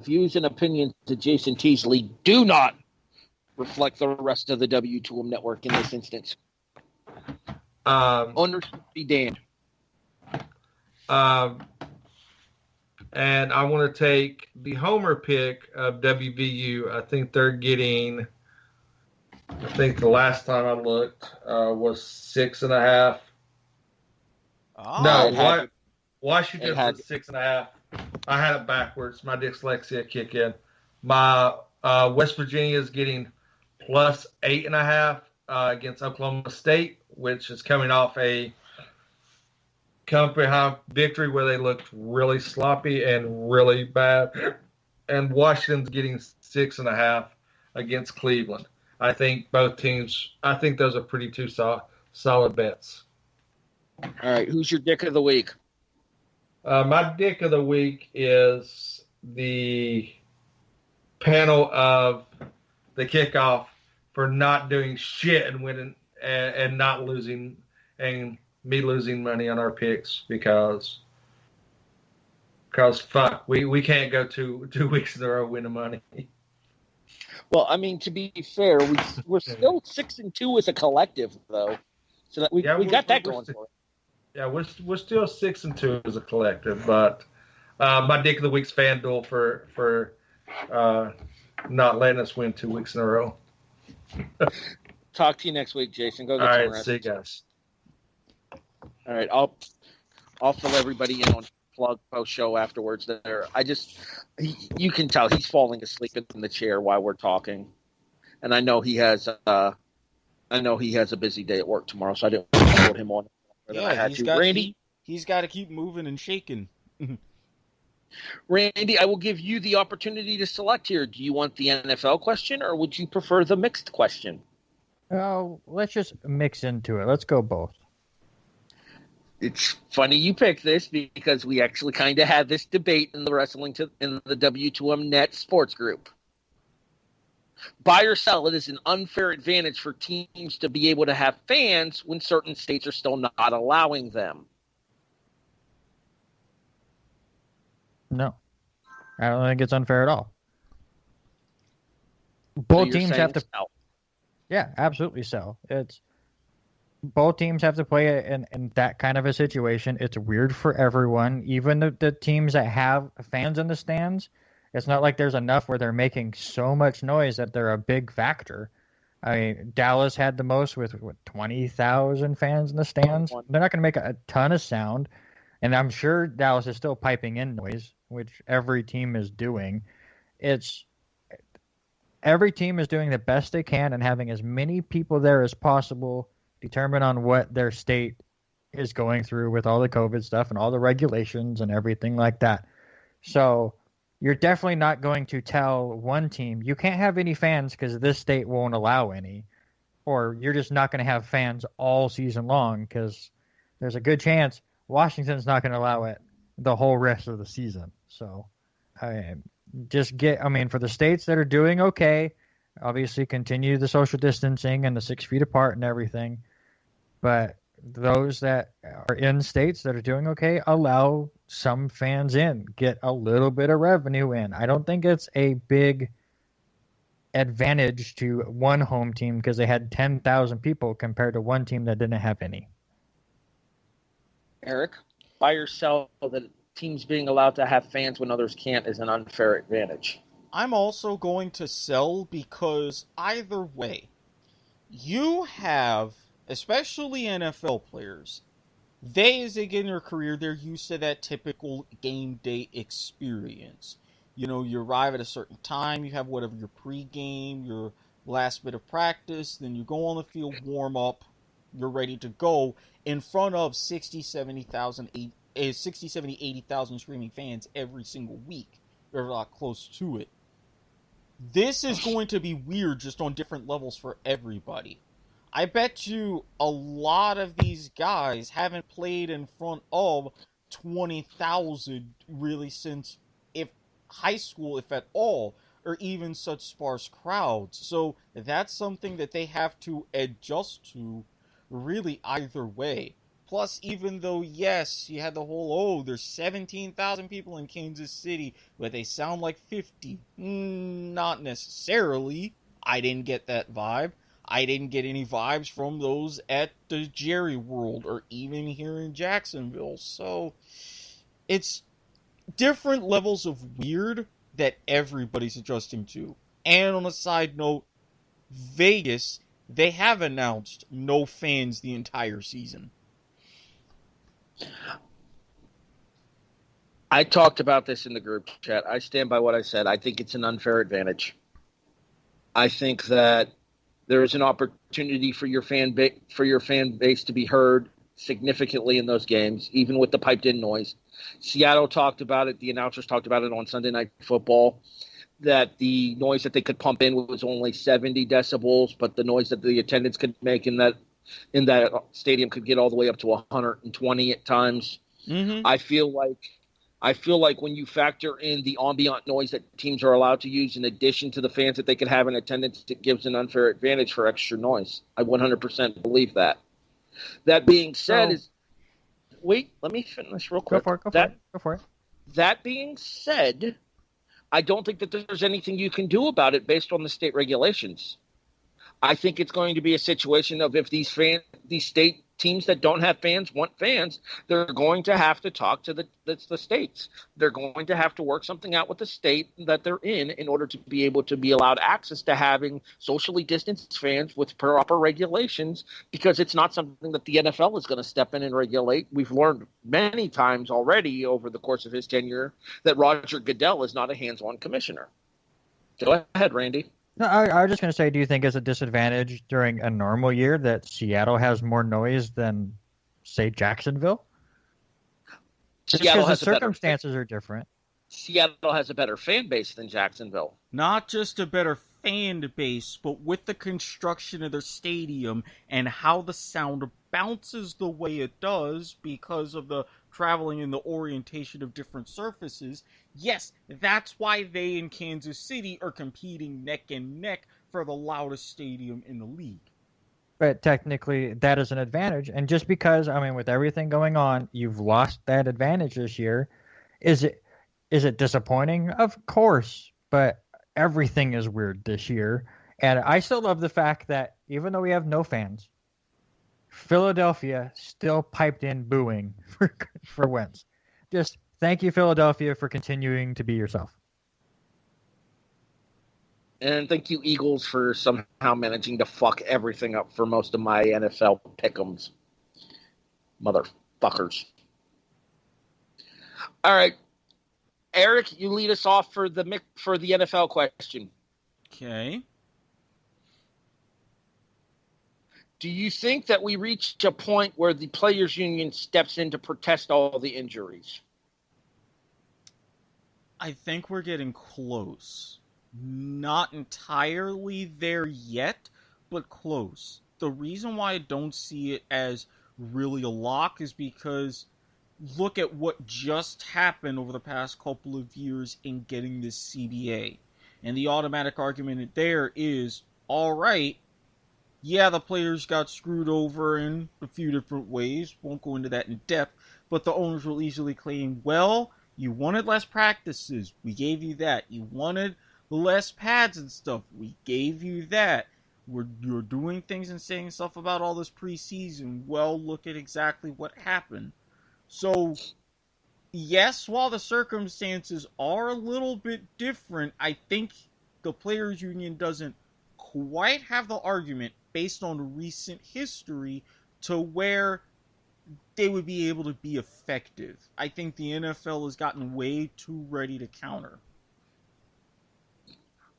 views and opinions of Jason Teasley do not reflect the rest of the W2M network in this instance. Owners be damned. And I want to take the homer pick of WVU. I think they're getting, I think the last time I looked was 6.5. Oh, no, Washington was 6.5. I had it backwards. My dyslexia kick in. My West Virginia is getting plus 8.5 against Oklahoma State, which is coming off a come-behind victory where they looked really sloppy and really bad. And Washington's getting 6.5 against Cleveland. I think both teams, I think those are pretty two solid bets. All right, who's your dick of the week? My dick of the week is the panel of the kickoff for not doing shit and winning and not losing, and me losing money on our picks because fuck, we can't go two weeks in a row winning money. Well, I mean, to be fair, we're still 6-2 as a collective, though, so that we got that going for us. Yeah, we're still 6-2 as a collective, but my dick of the week's FanDuel for not letting us win 2 weeks in a row. Talk to you next week, Jason. Go get all some right, rest. see you guys. All right, I'll fill everybody in on plug post show afterwards. There, you can tell he's falling asleep in the chair while we're talking, and I know he has a busy day at work tomorrow, so I didn't want to put him on. Yeah, Randy, he's got to keep moving and shaking. Randy, I will give you the opportunity to select here. Do you want the NFL question, or would you prefer the mixed question? Oh, let's just mix into it. Let's go both. It's funny you picked this because we actually kind of had this debate in the in the W2M Net sports group. Buy or sell, it is an unfair advantage for teams to be able to have fans when certain states are still not allowing them. No, I don't think it's unfair at all. Both teams have to. Sell. Yeah, absolutely so. It's both teams have to play in that kind of a situation. It's weird for everyone, even the teams that have fans in the stands. It's not like there's enough where they're making so much noise that they're a big factor. I mean, Dallas had the most with 20,000 fans in the stands. They're not going to make a ton of sound, and I'm sure Dallas is still piping in noise, which every team is doing. every team is doing the best they can and having as many people there as possible, determine on what their state is going through with all the COVID stuff and all the regulations and everything like that. So you're definitely not going to tell one team, you can't have any fans because this state won't allow any, or you're just not going to have fans all season long because there's a good chance Washington's not going to allow it the whole rest of the season. So for the states that are doing okay, obviously continue the social distancing and the 6 feet apart and everything. But those that are in states that are doing okay, allow some fans in, get a little bit of revenue in. I don't think it's a big advantage to one home team because they had 10,000 people compared to one team that didn't have any. Erik, buy or sell that teams being allowed to have fans when others can't is an unfair advantage. I'm also going to sell because either way, you have, especially NFL players, as they get in their career, they're used to that typical game day experience. You know, you arrive at a certain time, you have whatever your pregame, your last bit of practice, then you go on the field, warm up, you're ready to go in front of 60, 70, 80,000 screaming fans every single week. They're a lot close to it. This is going to be weird just on different levels for everybody. I bet you a lot of these guys haven't played in front of 20,000 really since high school, if at all, or even such sparse crowds. So that's something that they have to adjust to really either way. Plus, even though, yes, you had the whole, there's 17,000 people in Kansas City, but they sound like 50. Not necessarily. I didn't get that vibe. I didn't get any vibes from those at the Jerry World or even here in Jacksonville. So it's different levels of weird that everybody's adjusting to. And on a side note, Vegas, they have announced no fans the entire season. I talked about this in the group chat. I stand by what I said. I think it's an unfair advantage. I think that there is an opportunity for your fan base to be heard significantly in those games, even with the piped-in noise. Seattle talked about it. The announcers talked about it on Sunday Night Football, that the noise that they could pump in was only 70 decibels, but the noise that the attendants could make in that stadium could get all the way up to 120 at times. Mm-hmm. I feel like when you factor in the ambient noise that teams are allowed to use in addition to the fans that they could have in attendance, it gives an unfair advantage for extra noise. I 100% believe that. That being said, wait, let me finish real quick. Go for it. That being said, I don't think that there's anything you can do about it based on the state regulations. I think it's going to be a situation of if these state teams that don't have fans want fans, they're going to have to talk to the states. They're going to have to work something out with the state that they're in order to be able to be allowed access to having socially distanced fans with proper regulations, because it's not something that the NFL is going to step in and regulate. We've learned many times already over the course of his tenure that Roger Goodell is not a hands-on commissioner. Go ahead, Randy. No, I was just going to say, do you think it's a disadvantage during a normal year that Seattle has more noise than, say, Jacksonville? Just because the circumstances are different. Seattle has a better fan base than Jacksonville. Not just a better fan base, but with the construction of their stadium and how the sound bounces the way it does because of the traveling and the orientation of different surfaces. Yes, that's why they in Kansas City are competing neck and neck for the loudest stadium in the league. But technically, that is an advantage. And just because, with everything going on, you've lost that advantage this year. Is it disappointing? Of course. But everything is weird this year. And I still love the fact that even though we have no fans, Philadelphia still piped in booing for Wentz. Just thank you, Philadelphia, for continuing to be yourself. And thank you, Eagles, for somehow managing to fuck everything up for most of my NFL pick'ems. Motherfuckers. All right. Erik, you lead us off for the NFL question. Okay. Do you think that we reach a point where the players' union steps in to protest all the injuries? I think we're getting close. Not entirely there yet, but close. The reason why I don't see it as really a lock is because look at what just happened over the past couple of years in getting this CBA. And the automatic argument there is, all right, yeah, the players got screwed over in a few different ways. Won't go into that in depth. But the owners will easily claim, well, you wanted less practices. We gave you that. You wanted less pads and stuff. We gave you that. You're doing things and saying stuff about all this preseason. Well, look at exactly what happened. So, yes, while the circumstances are a little bit different, I think the Players Union doesn't quite have the argument based on recent history to where they would be able to be effective. I think the NFL has gotten way too ready to counter.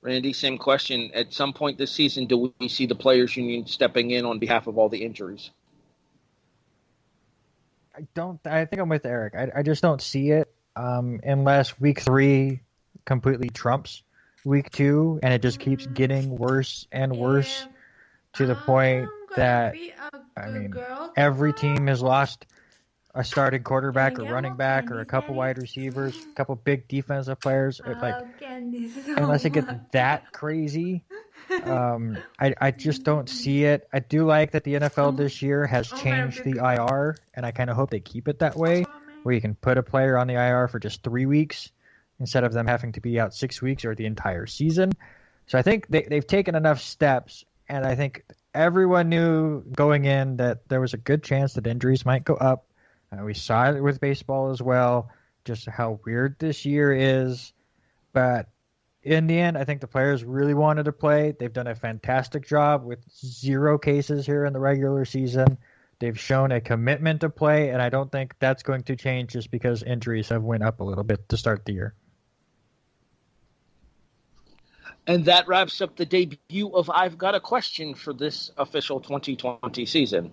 Randy, same question. At some point this season, do we see the Players Union stepping in on behalf of all the injuries? I think I'm with Eric. I just don't see it unless week 3 completely trumps week 2, and it just keeps getting worse and worse to the point that, every team has lost a starting quarterback or running back or a couple wide receivers, a couple big defensive players. Unless it gets that crazy, I just don't see it. I do like that the NFL this year has changed the IR, and I kind of hope they keep it that way, where you can put a player on the IR for just 3 weeks instead of them having to be out 6 weeks or the entire season. So I think they've taken enough steps, and I think everyone knew going in that there was a good chance that injuries might go up. We saw it with baseball as well, just how weird this year is. But in the end, I think the players really wanted to play. They've done a fantastic job with 0 cases here in the regular season. They've shown a commitment to play, and I don't think that's going to change just because injuries have went up a little bit to start the year. And that wraps up the debut of I've Got a Question for this official 2020 season.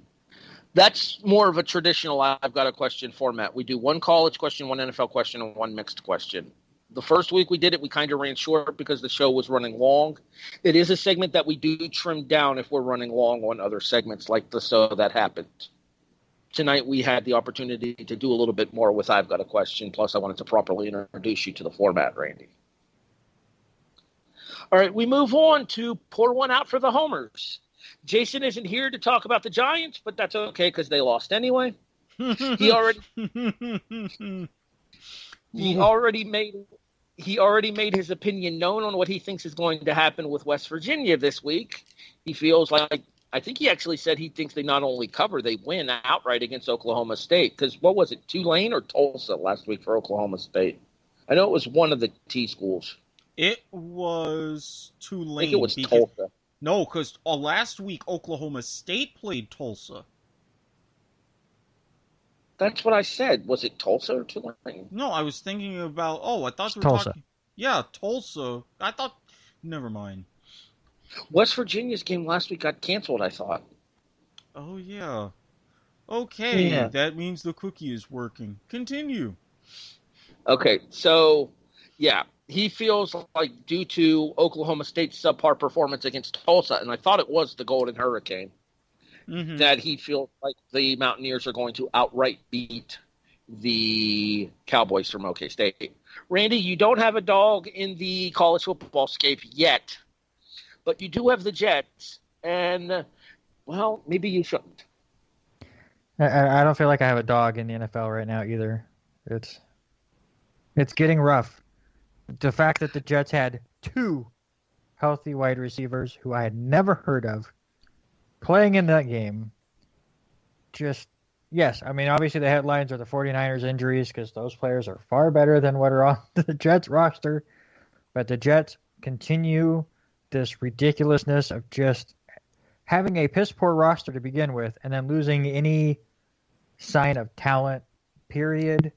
That's more of a traditional I've Got a Question format. We do 1 college question, 1 NFL question, and 1 mixed question. The first week we did it, we kind of ran short because the show was running long. It is a segment that we do trim down if we're running long on other segments like the So That Happened. Tonight we had the opportunity to do a little bit more with I've Got a Question, plus I wanted to properly introduce you to the format, Randy. All right, we move on to Pour One Out for the Homers. Jason isn't here to talk about the Giants, but that's okay because they lost anyway. He already made his opinion known on what he thinks is going to happen with West Virginia this week. He feels like, I think he actually said he thinks they not only cover, they win outright against Oklahoma State. Because what was it, Tulane or Tulsa last week for Oklahoma State? I know it was one of the T schools. It was Tulane. I think it was Tulsa. No, because last week Oklahoma State played Tulsa. That's what I said. Was it Tulsa or Tulane? No, I was thinking about. I thought you were Tulsa. talking. Yeah, Tulsa. I thought. Never mind. West Virginia's game last week got canceled, I thought. Oh yeah. Okay, Yeah. that means the cookie is working. Continue. Okay, so yeah, he feels like due to Oklahoma State's subpar performance against Tulsa, and I thought it was the Golden Hurricane, that he feels like the Mountaineers are going to outright beat the Cowboys from OK State. Randy, you don't have a dog in the college football scape yet, but you do have the Jets, and, well, maybe you shouldn't. I don't feel like I have a dog in the NFL right now either. It's getting rough. The fact that the Jets had 2 healthy wide receivers who I had never heard of playing in that game, yes, I mean, obviously the headlines are the 49ers injuries because those players are far better than what are on the Jets roster, but the Jets continue this ridiculousness of just having a piss-poor roster to begin with and then losing any sign of talent, period.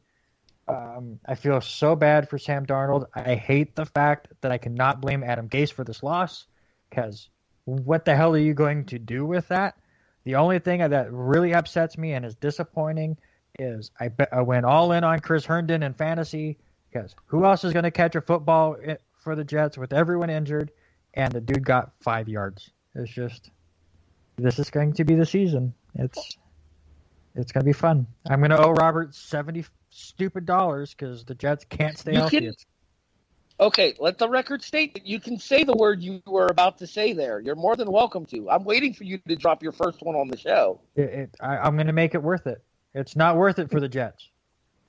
I feel so bad for Sam Darnold. I hate the fact that I cannot blame Adam Gase for this loss, because what the hell are you going to do with that? The only thing that really upsets me and is disappointing is I went all in on Chris Herndon in fantasy, because who else is going to catch a football for the Jets with everyone injured, and the dude got 5 yards. It's just, this is going to be the season. It's going to be fun. I'm going to owe Robert $70 stupid dollars because the Jets can't stay healthy. Okay, let the record state that you can say the word you were about to say there. You're more than welcome to. I'm waiting for you to drop your first one on the show. I'm going to make it worth it. It's not worth it for the Jets.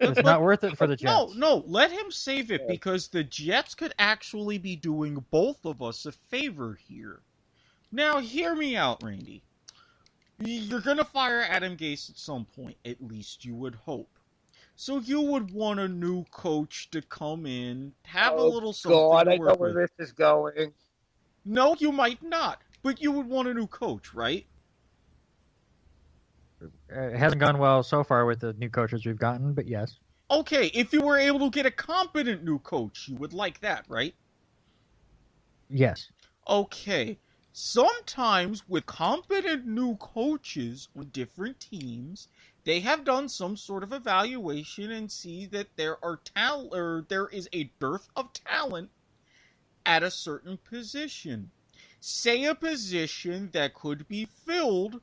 It's not worth it for the Jets. No, let him save it, because the Jets could actually be doing both of us a favor here. Now, hear me out, Randy. You're going to fire Adam Gase at some point, at least you would hope. So you would want a new coach to come in, have a little something to work with. I know where this is going. No, you might not, but you would want a new coach, right? It hasn't gone well so far with the new coaches we've gotten, but yes. Okay, if you were able to get a competent new coach, you would like that, right? Yes. Okay. Sometimes with competent new coaches on different teams, they have done some sort of evaluation and see that there is a dearth of talent at a certain position. Say a position that could be filled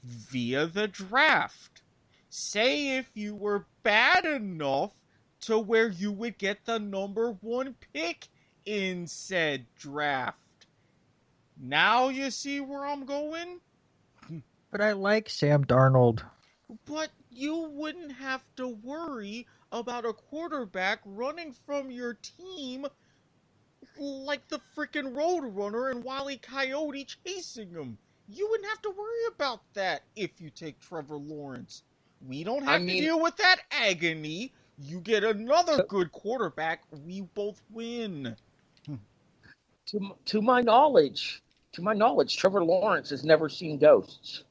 via the draft. Say if you were bad enough to where you would get the number 1 pick in said draft. Now you see where I'm going? But I like Sam Darnold. But you wouldn't have to worry about a quarterback running from your team like the frickin' Roadrunner and Wile E. Coyote chasing him. You wouldn't have to worry about that if you take Trevor Lawrence. We don't have to deal with that agony. You get another good quarterback, we both win. To my knowledge, Trevor Lawrence has never seen ghosts.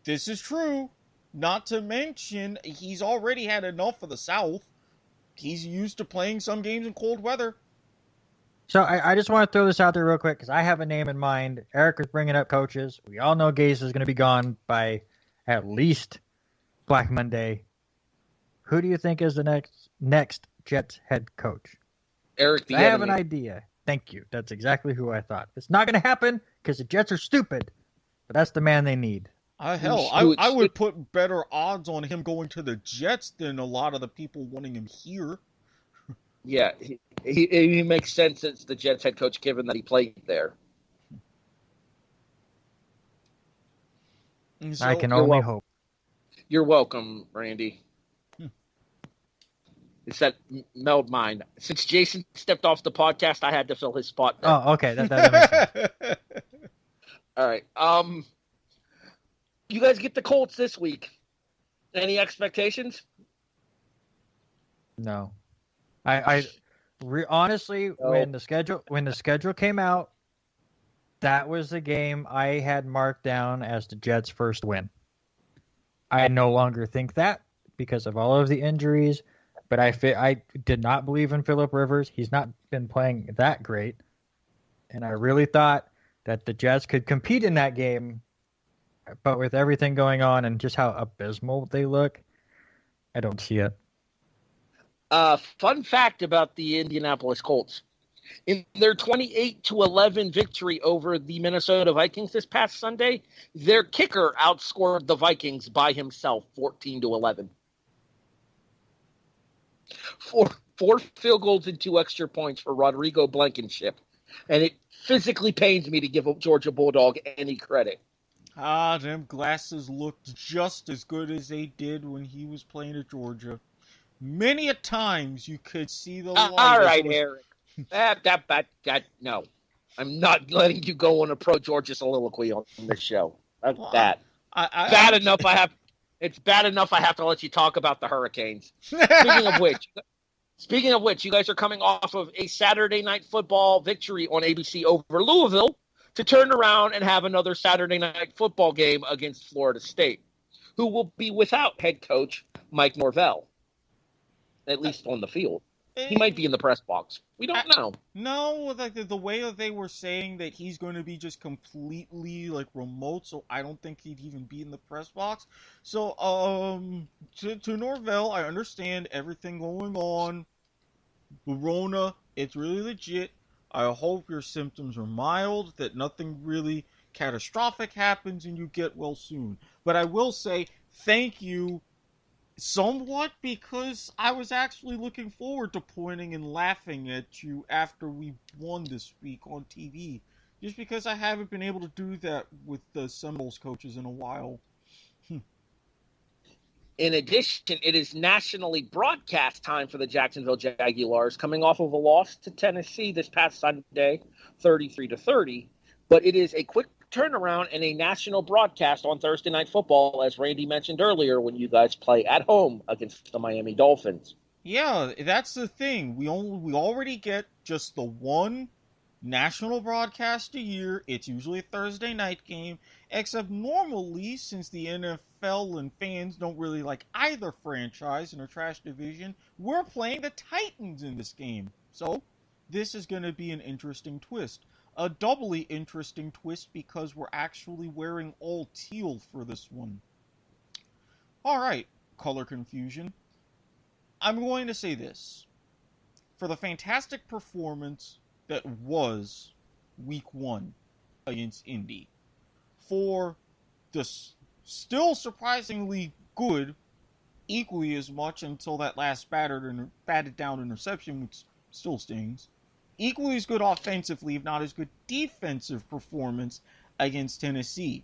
This is true. Not to mention, he's already had enough of the South. He's used to playing some games in cold weather. So I just want to throw this out there real quick because I have a name in mind. Eric was bringing up coaches. We all know Gase is going to be gone by at least Black Monday. Who do you think is the next Jets head coach? Eric the I have an idea. Thank you. That's exactly who I thought. It's not going to happen because the Jets are stupid, but that's the man they need. I would put better odds on him going to the Jets than a lot of the people wanting him here. Yeah, he makes sense as the Jets head coach, given that he played there. So, I can only hope. You're welcome, Randy. It's that meld mind. Since Jason stepped off the podcast, I had to fill his spot there. Oh, okay. That makes sense. All right. You guys get the Colts this week. Any expectations? No. Honestly, when the schedule came out, that was the game I had marked down as the Jets' first win. I no longer think that because of all of the injuries, but I did not believe in Phillip Rivers. He's not been playing that great, and I really thought that the Jets could compete in that game, but with everything going on and just how abysmal they look, I don't see it. Fun fact about the Indianapolis Colts. In their 28-11 victory over the Minnesota Vikings this past Sunday, their kicker outscored the Vikings by himself 14-11. Four field goals and 2 extra points for Rodrigo Blankenship. And it physically pains me to give a Georgia Bulldog any credit. Them glasses looked just as good as they did when he was playing at Georgia. Many a times you could see the light. All right, Eric. No. I'm not letting you go on a pro-Georgia soliloquy on this show. That's bad. It's bad enough I have to let you talk about the Hurricanes. Speaking of which, you guys are coming off of a Saturday night football victory on ABC over Louisville to turn around and have another Saturday night football game against Florida State, who will be without head coach Mike Norvell. at least on the field. He might be in the press box. We don't know. No, like the way that they were saying that he's going to be just completely like remote, so I don't think he'd even be in the press box. So, to Norvell, I understand everything going on. Corona, it's really legit. I hope your symptoms are mild, that nothing really catastrophic happens, and you get well soon. But I will say thank you. Somewhat, because I was actually looking forward to pointing and laughing at you after we won this week on TV. Just because I haven't been able to do that with the Seminoles coaches in a while. In addition, it is nationally broadcast time for the Jacksonville Jaguars, coming off of a loss to Tennessee this past Sunday, 33-30. But it is a quick turnaround and a national broadcast on Thursday Night Football, as Randy mentioned earlier, when you guys play at home against the Miami Dolphins. Yeah, that's the thing. We already get just the one national broadcast a year. It's usually a Thursday night game, except normally, since the NFL and fans don't really like either franchise in a trash division, we're playing the Titans in this game. So, this is going to be an interesting twist. A doubly interesting twist because we're actually wearing all teal for this one. Alright, color confusion. I'm going to say this. For the fantastic performance that was Week 1 against Indy, for the still surprisingly good, equally as much until that last batted down interception, which still stings, equally as good offensively, if not as good defensive performance against Tennessee.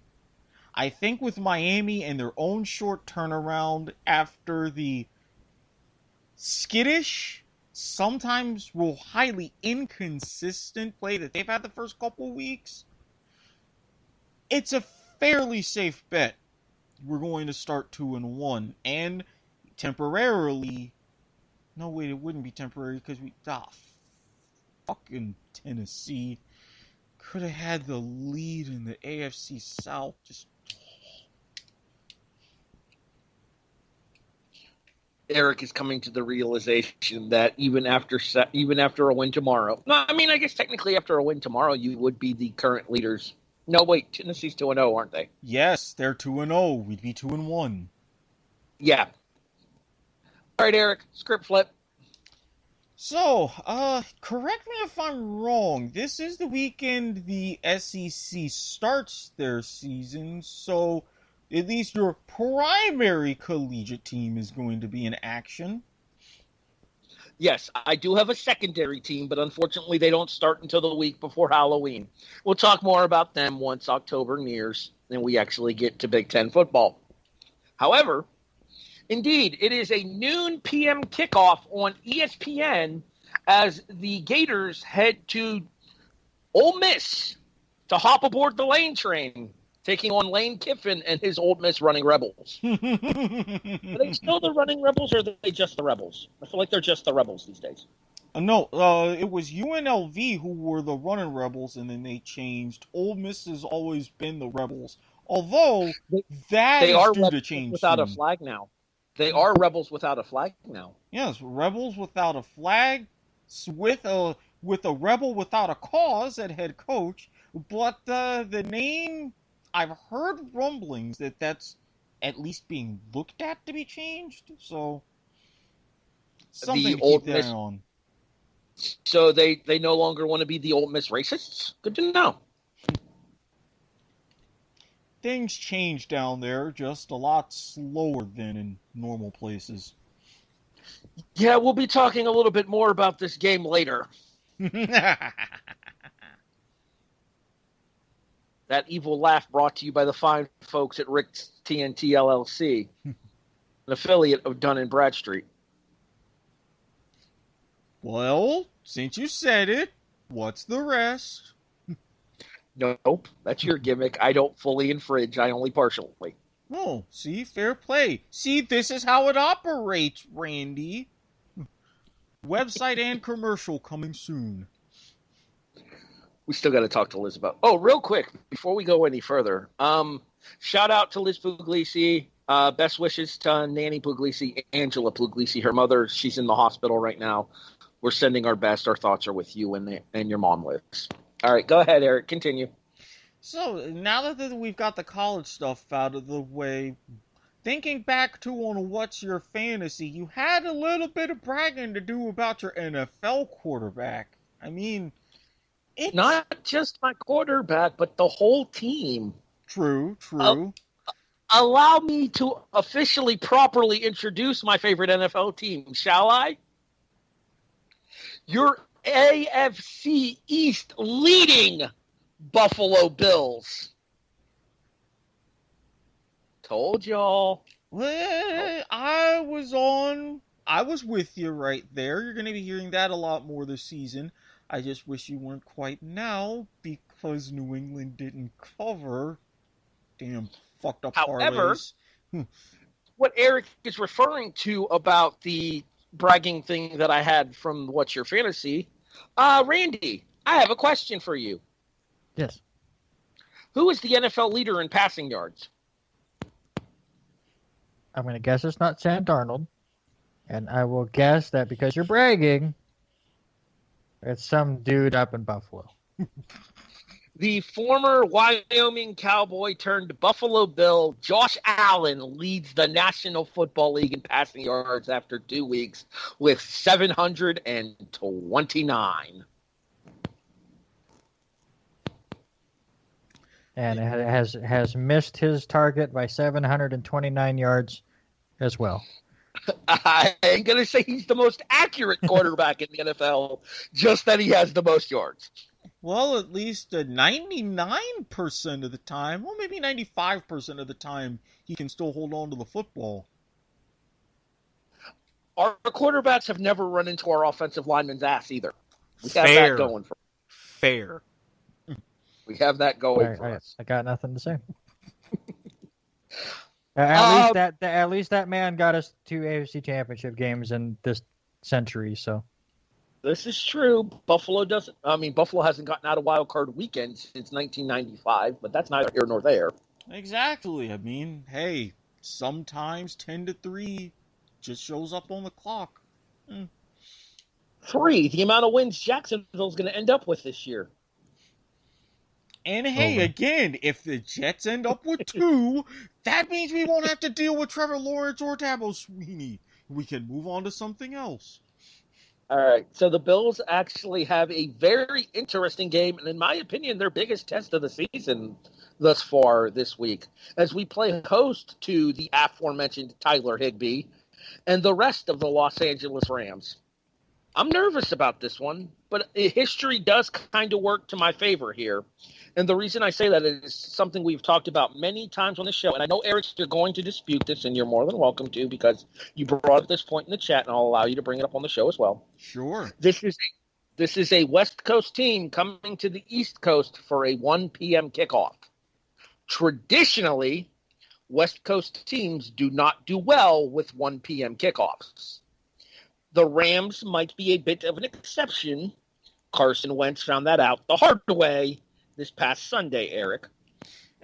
I think with Miami and their own short turnaround after the skittish, sometimes highly inconsistent play that they've had the first couple weeks, it's a fairly safe bet we're going to start 2-1. And temporarily, no wait, it wouldn't be temporary because fucking Tennessee could have had the lead in the AFC South. Just Erik is coming to the realization that even after a win tomorrow, no, I mean, I guess technically after a win tomorrow, you would be the current leaders. No, wait, Tennessee's 2-0, aren't they? Yes, they're 2-0. We'd be 2-1. Yeah. All right, Erik, script flip. So, correct me if I'm wrong. This is the weekend the SEC starts their season, so at least your primary collegiate team is going to be in action. Yes, I do have a secondary team, but unfortunately they don't start until the week before Halloween. We'll talk more about them once October nears and we actually get to Big Ten football. However, indeed, it is a noon p.m. kickoff on ESPN as the Gators head to Ole Miss to hop aboard the Lane train, taking on Lane Kiffin and his Ole Miss Running Rebels. Are they still the Running Rebels, or are they just the Rebels? I feel like they're just the Rebels these days. No, it was UNLV who were the Running Rebels, and then they changed. Ole Miss has always been the Rebels. Although, they is due to change without soon. a flag now. They are Rebels without a flag now. Yes, Rebels without a flag, with a Rebel without a cause at head coach. But the name, I've heard rumblings that that's at least being looked at to be changed. So something to keep an eye on. So they no longer want to be the Ole Miss racists? Good to know. Things change down there just a lot slower than in normal places. Yeah, we'll be talking a little bit more about this game later. That evil laugh brought to you by the fine folks at Rick's TNT LLC, an affiliate of Dun & Bradstreet. Well, since you said it, what's the rest? Nope, that's your gimmick. I don't fully infringe. I only partially. Oh, see, fair play. See, this is how it operates, Randy. Website and commercial coming soon. We still got to talk to Liz about. Oh, real quick before we go any further. Shout out to Liz Puglisi Best wishes to Nanny Puglisi, Angela Puglisi, her mother. She's in the hospital right now. We're sending our best. Our thoughts are with you and your mom, Liz. All right, go ahead, Eric. Continue. So, now that we've got the college stuff out of the way, thinking back to on What's Your Fantasy, you had a little bit of bragging to do about your NFL quarterback. I mean, it's... Not just my quarterback, but the whole team. True. Allow me to officially, properly introduce my favorite NFL team, shall I? Your AFC East leading Buffalo Bills. Told y'all. Well, I was with you right there. You're going to be hearing that a lot more this season. I just wish you weren't quite now because New England didn't cover. Damn fucked up However, parlays. What Eric is referring to about the bragging thing that I had from What's Your Fantasy, Randy, I have a question for you. Yes. Who is the NFL leader in passing yards? I'm going to guess it's not Sam Darnold. And I will guess that because you're bragging, it's some dude up in Buffalo. The former Wyoming Cowboy turned Buffalo Bill, Josh Allen, leads the National Football League in passing yards after 2 weeks with 729. And it has missed his target by 729 yards as well. I ain't going to say he's the most accurate quarterback in the NFL, just that he has the most yards. Well, at least 99% of the time, well, maybe 95% of the time, he can still hold on to the football. Our quarterbacks have never run into our offensive lineman's ass either. We have that going for us. Fair. We have that going for us. I got nothing to say. At least that man got us 2 AFC Championship games in this century. So this is true. Buffalo hasn't gotten out of wild card weekend since 1995, but that's neither here nor there. Exactly. I mean, hey, sometimes 10-3 just shows up on the clock. 3, the amount of wins Jacksonville's going to end up with this year. And hey, again, if the Jets end up with 2, that means we won't have to deal with Trevor Lawrence or Dabo Sweeney. We can move on to something else. All right, so the Bills actually have a very interesting game, and in my opinion, their biggest test of the season thus far this week, as we play host to the aforementioned Tyler Higbee and the rest of the Los Angeles Rams. I'm nervous about this one, but history does kind of work to my favor here. And the reason I say that is something we've talked about many times on the show. And I know, Eric, you're going to dispute this, and you're more than welcome to because you brought up this point in the chat, and I'll allow you to bring it up on the show as well. Sure. This is a West Coast team coming to the East Coast for a 1 p.m. kickoff. Traditionally, West Coast teams do not do well with 1 p.m. kickoffs. The Rams might be a bit of an exception. Carson Wentz found that out the hard way this past Sunday, Eric.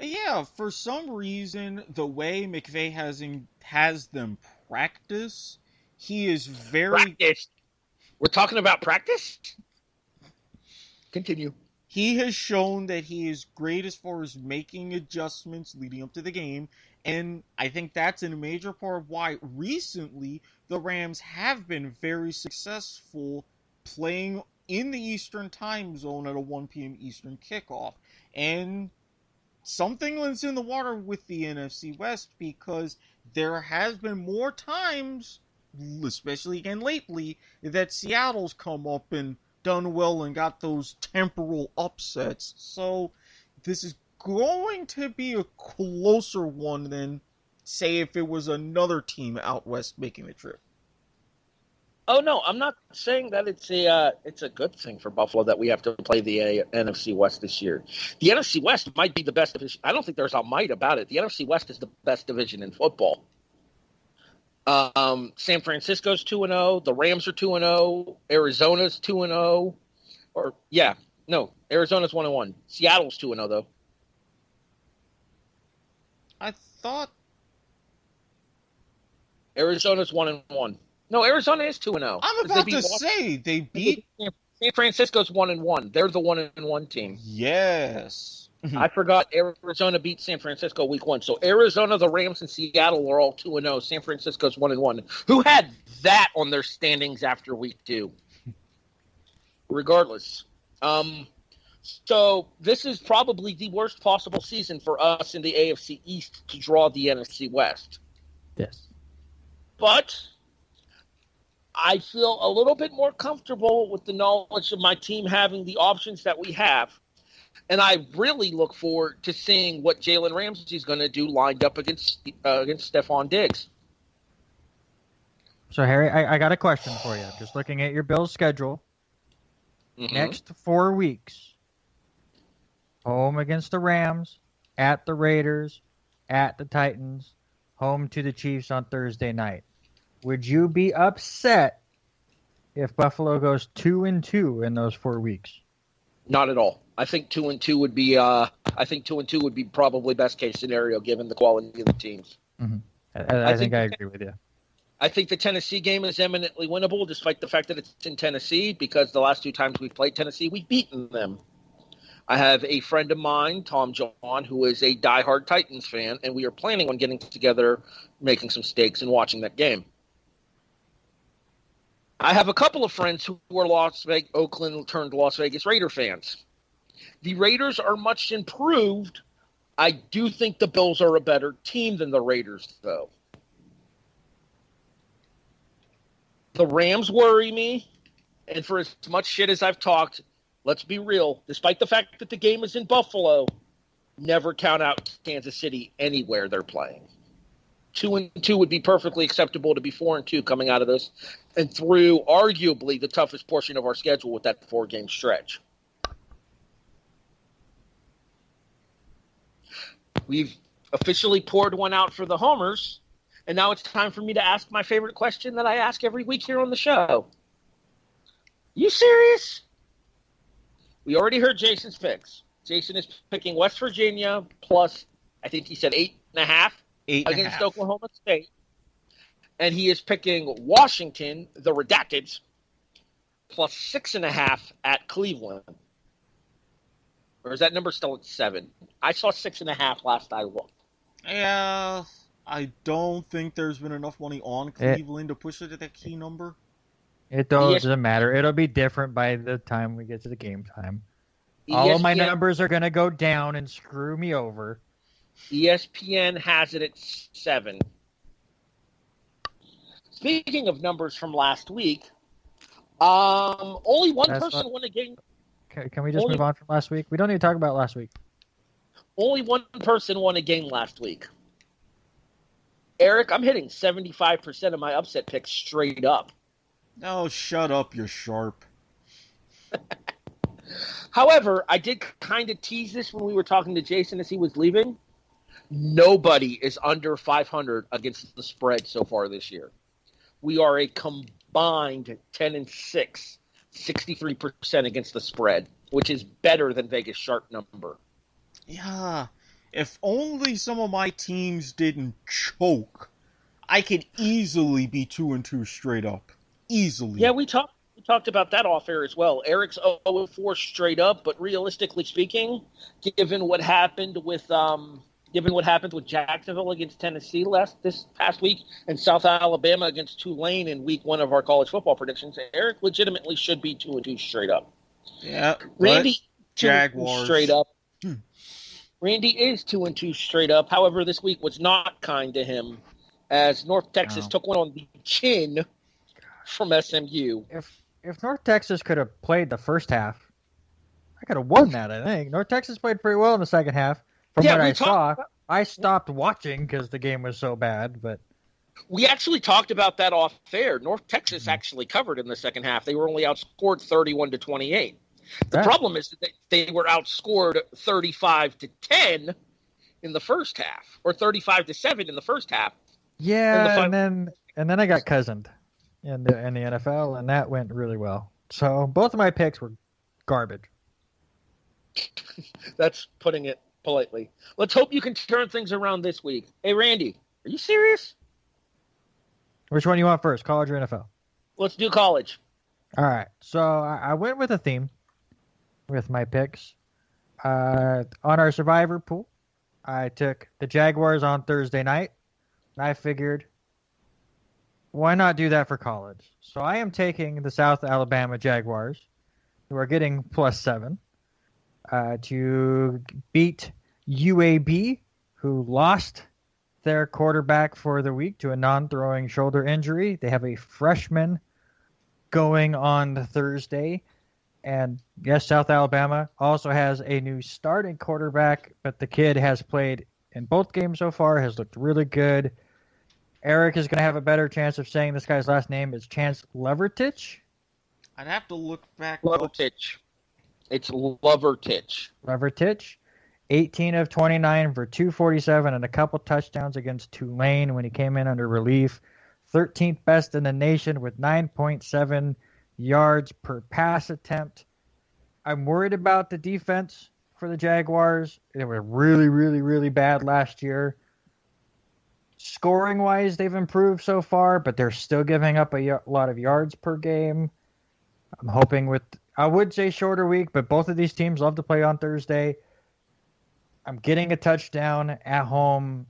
Yeah, for some reason, the way McVay has them practice, he is very... Practice? We're talking about practice? Continue. He has shown that he is great as far as making adjustments leading up to the game, and I think that's in a major part of why recently the Rams have been very successful playing in the Eastern time zone at a 1 p.m. Eastern kickoff. And something's in the water with the NFC West because there has been more times, especially again lately, that Seattle's come up and done well and got those temporal upsets. So this is going to be a closer one than, say, if it was another team out west making the trip. Oh, no, I'm not saying that it's a good thing for Buffalo that we have to play the NFC West this year. The NFC West might be the best division. I don't think there's a might about it. The NFC West is the best division in football. San Francisco's 2-0. The Rams are 2-0. Arizona's 2-0. Arizona's 1-1. Seattle's 2-0, though. I thought Arizona's 1-1. No, Arizona is 2-0. I'm about to say they beat San Francisco's 1-1. They're the 1-1 team. Yes. I forgot Arizona beat San Francisco week 1. So Arizona, the Rams, and Seattle are all 2-0. San Francisco's 1-1. Who had that on their standings after week 2? Regardless. So this is probably the worst possible season for us in the AFC East to draw the NFC West. Yes. But I feel a little bit more comfortable with the knowledge of my team having the options that we have. And I really look forward to seeing what Jalen Ramsey's going to do lined up against Stephon Diggs. So, Harry, I got a question for you. Just looking at your Bills' schedule. Mm-hmm. Next 4 weeks. Home against the Rams, at the Raiders, at the Titans, home to the Chiefs on Thursday night. Would you be upset if Buffalo goes 2-2 in those 4 weeks? Not at all. I think 2-2 would be. I think 2-2 would be probably best case scenario given the quality of the teams. Mm-hmm. I think I agree with you. I think the Tennessee game is eminently winnable, despite the fact that it's in Tennessee, because the last 2 times we've played Tennessee, we've beaten them. I have a friend of mine, Tom John, who is a diehard Titans fan, and we are planning on getting together, making some steaks, and watching that game. I have a couple of friends who are Oakland turned Las Vegas Raider fans. The Raiders are much improved. I do think the Bills are a better team than the Raiders, though. The Rams worry me, and for as much shit as I've talked, let's be real. Despite the fact that the game is in Buffalo, never count out Kansas City anywhere they're playing. 2-2 would be perfectly acceptable to be 4-2 coming out of this, and through arguably the toughest portion of our schedule with that 4-game stretch. We've officially poured one out for the homers, and now it's time for me to ask my favorite question that I ask every week here on the show. You serious? We already heard Jason's picks. Jason is picking West Virginia plus, I think he said 8.5 against Oklahoma State. And he is picking Washington, the Redacted, plus 6.5 at Cleveland. Or is that number still at 7? I saw 6.5 last I looked. Yeah, I don't think there's been enough money on Cleveland to push it to that key number. It doesn't matter. It'll be different by the time we get to the game time. All of my numbers are going to go down and screw me over. ESPN has it at 7. Speaking of numbers from last week, only one person won a game. Can we just move on from last week? We don't need to talk about last week. Only one person won a game last week. Eric, I'm hitting 75% of my upset picks straight up. Oh, shut up, you're sharp. However, I did kind of tease this when we were talking to Jason as he was leaving. Nobody is under 500 against the spread so far this year. We are a combined 10-6, 63% against the spread, which is better than Vegas' sharp number. Yeah, if only some of my teams didn't choke, I could easily be 2-2 straight up. Easily. Yeah, we talked about that off air as well. Eric's 0-4 straight up, but realistically speaking, given what happened with Jacksonville against Tennessee this past week and South Alabama against Tulane in week 1 of our college football predictions, Eric legitimately should be 2-2 straight up. Yeah, Randy Jaguars straight up. Randy is 2-2 straight up. However, this week was not kind to him as North Texas took one on the chin from SMU. If North Texas could have played the first half, I could have won that, I think. North Texas played pretty well in the second half. From what I saw, I stopped watching because the game was so bad. But we actually talked about that off air. North Texas actually covered in the second half. They were only outscored 31-28. The problem is that they were outscored 35-10 in the first half, or 35-7 in the first half. Yeah, and then I got cousined in the NFL, and that went really well. So both of my picks were garbage. That's putting it politely. Let's hope you can turn things around this week. Hey, Randy, are you serious? Which one do you want first, college or NFL? Let's do college. All right. So I went with a theme with my picks. On our survivor pool, I took the Jaguars on Thursday night. And I figured, why not do that for college? So I am taking the South Alabama Jaguars, who are getting +7, to beat UAB, who lost their quarterback for the week to a non-throwing shoulder injury. They have a freshman going on Thursday. And yes, South Alabama also has a new starting quarterback, but the kid has played in both games so far, has looked really good. Eric is going to have a better chance of saying this guy's last name is Chance Levertich. I'd have to look back. Levertich. It's Levertich. Levertich. 18 of 29 for 247 and a couple touchdowns against Tulane when he came in under relief. 13th best in the nation with 9.7 yards per pass attempt. I'm worried about the defense for the Jaguars. They were really, really, really bad last year. Scoring-wise, they've improved so far, but they're still giving up a lot of yards per game. I'm hoping I would say shorter week, but both of these teams love to play on Thursday. I'm getting a touchdown at home.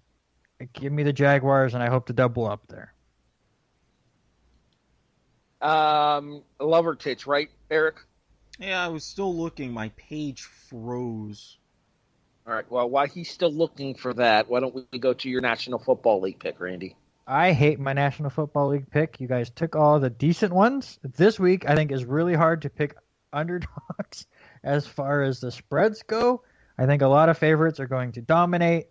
Give me the Jaguars, and I hope to double up there. Levertich, right, Eric? Yeah, I was still looking. My page froze. All right. Well, while he's still looking for that, why don't we go to your National Football League pick, Randy? I hate my National Football League pick. You guys took all the decent ones. This week, I think, is really hard to pick underdogs as far as the spreads go. I think a lot of favorites are going to dominate.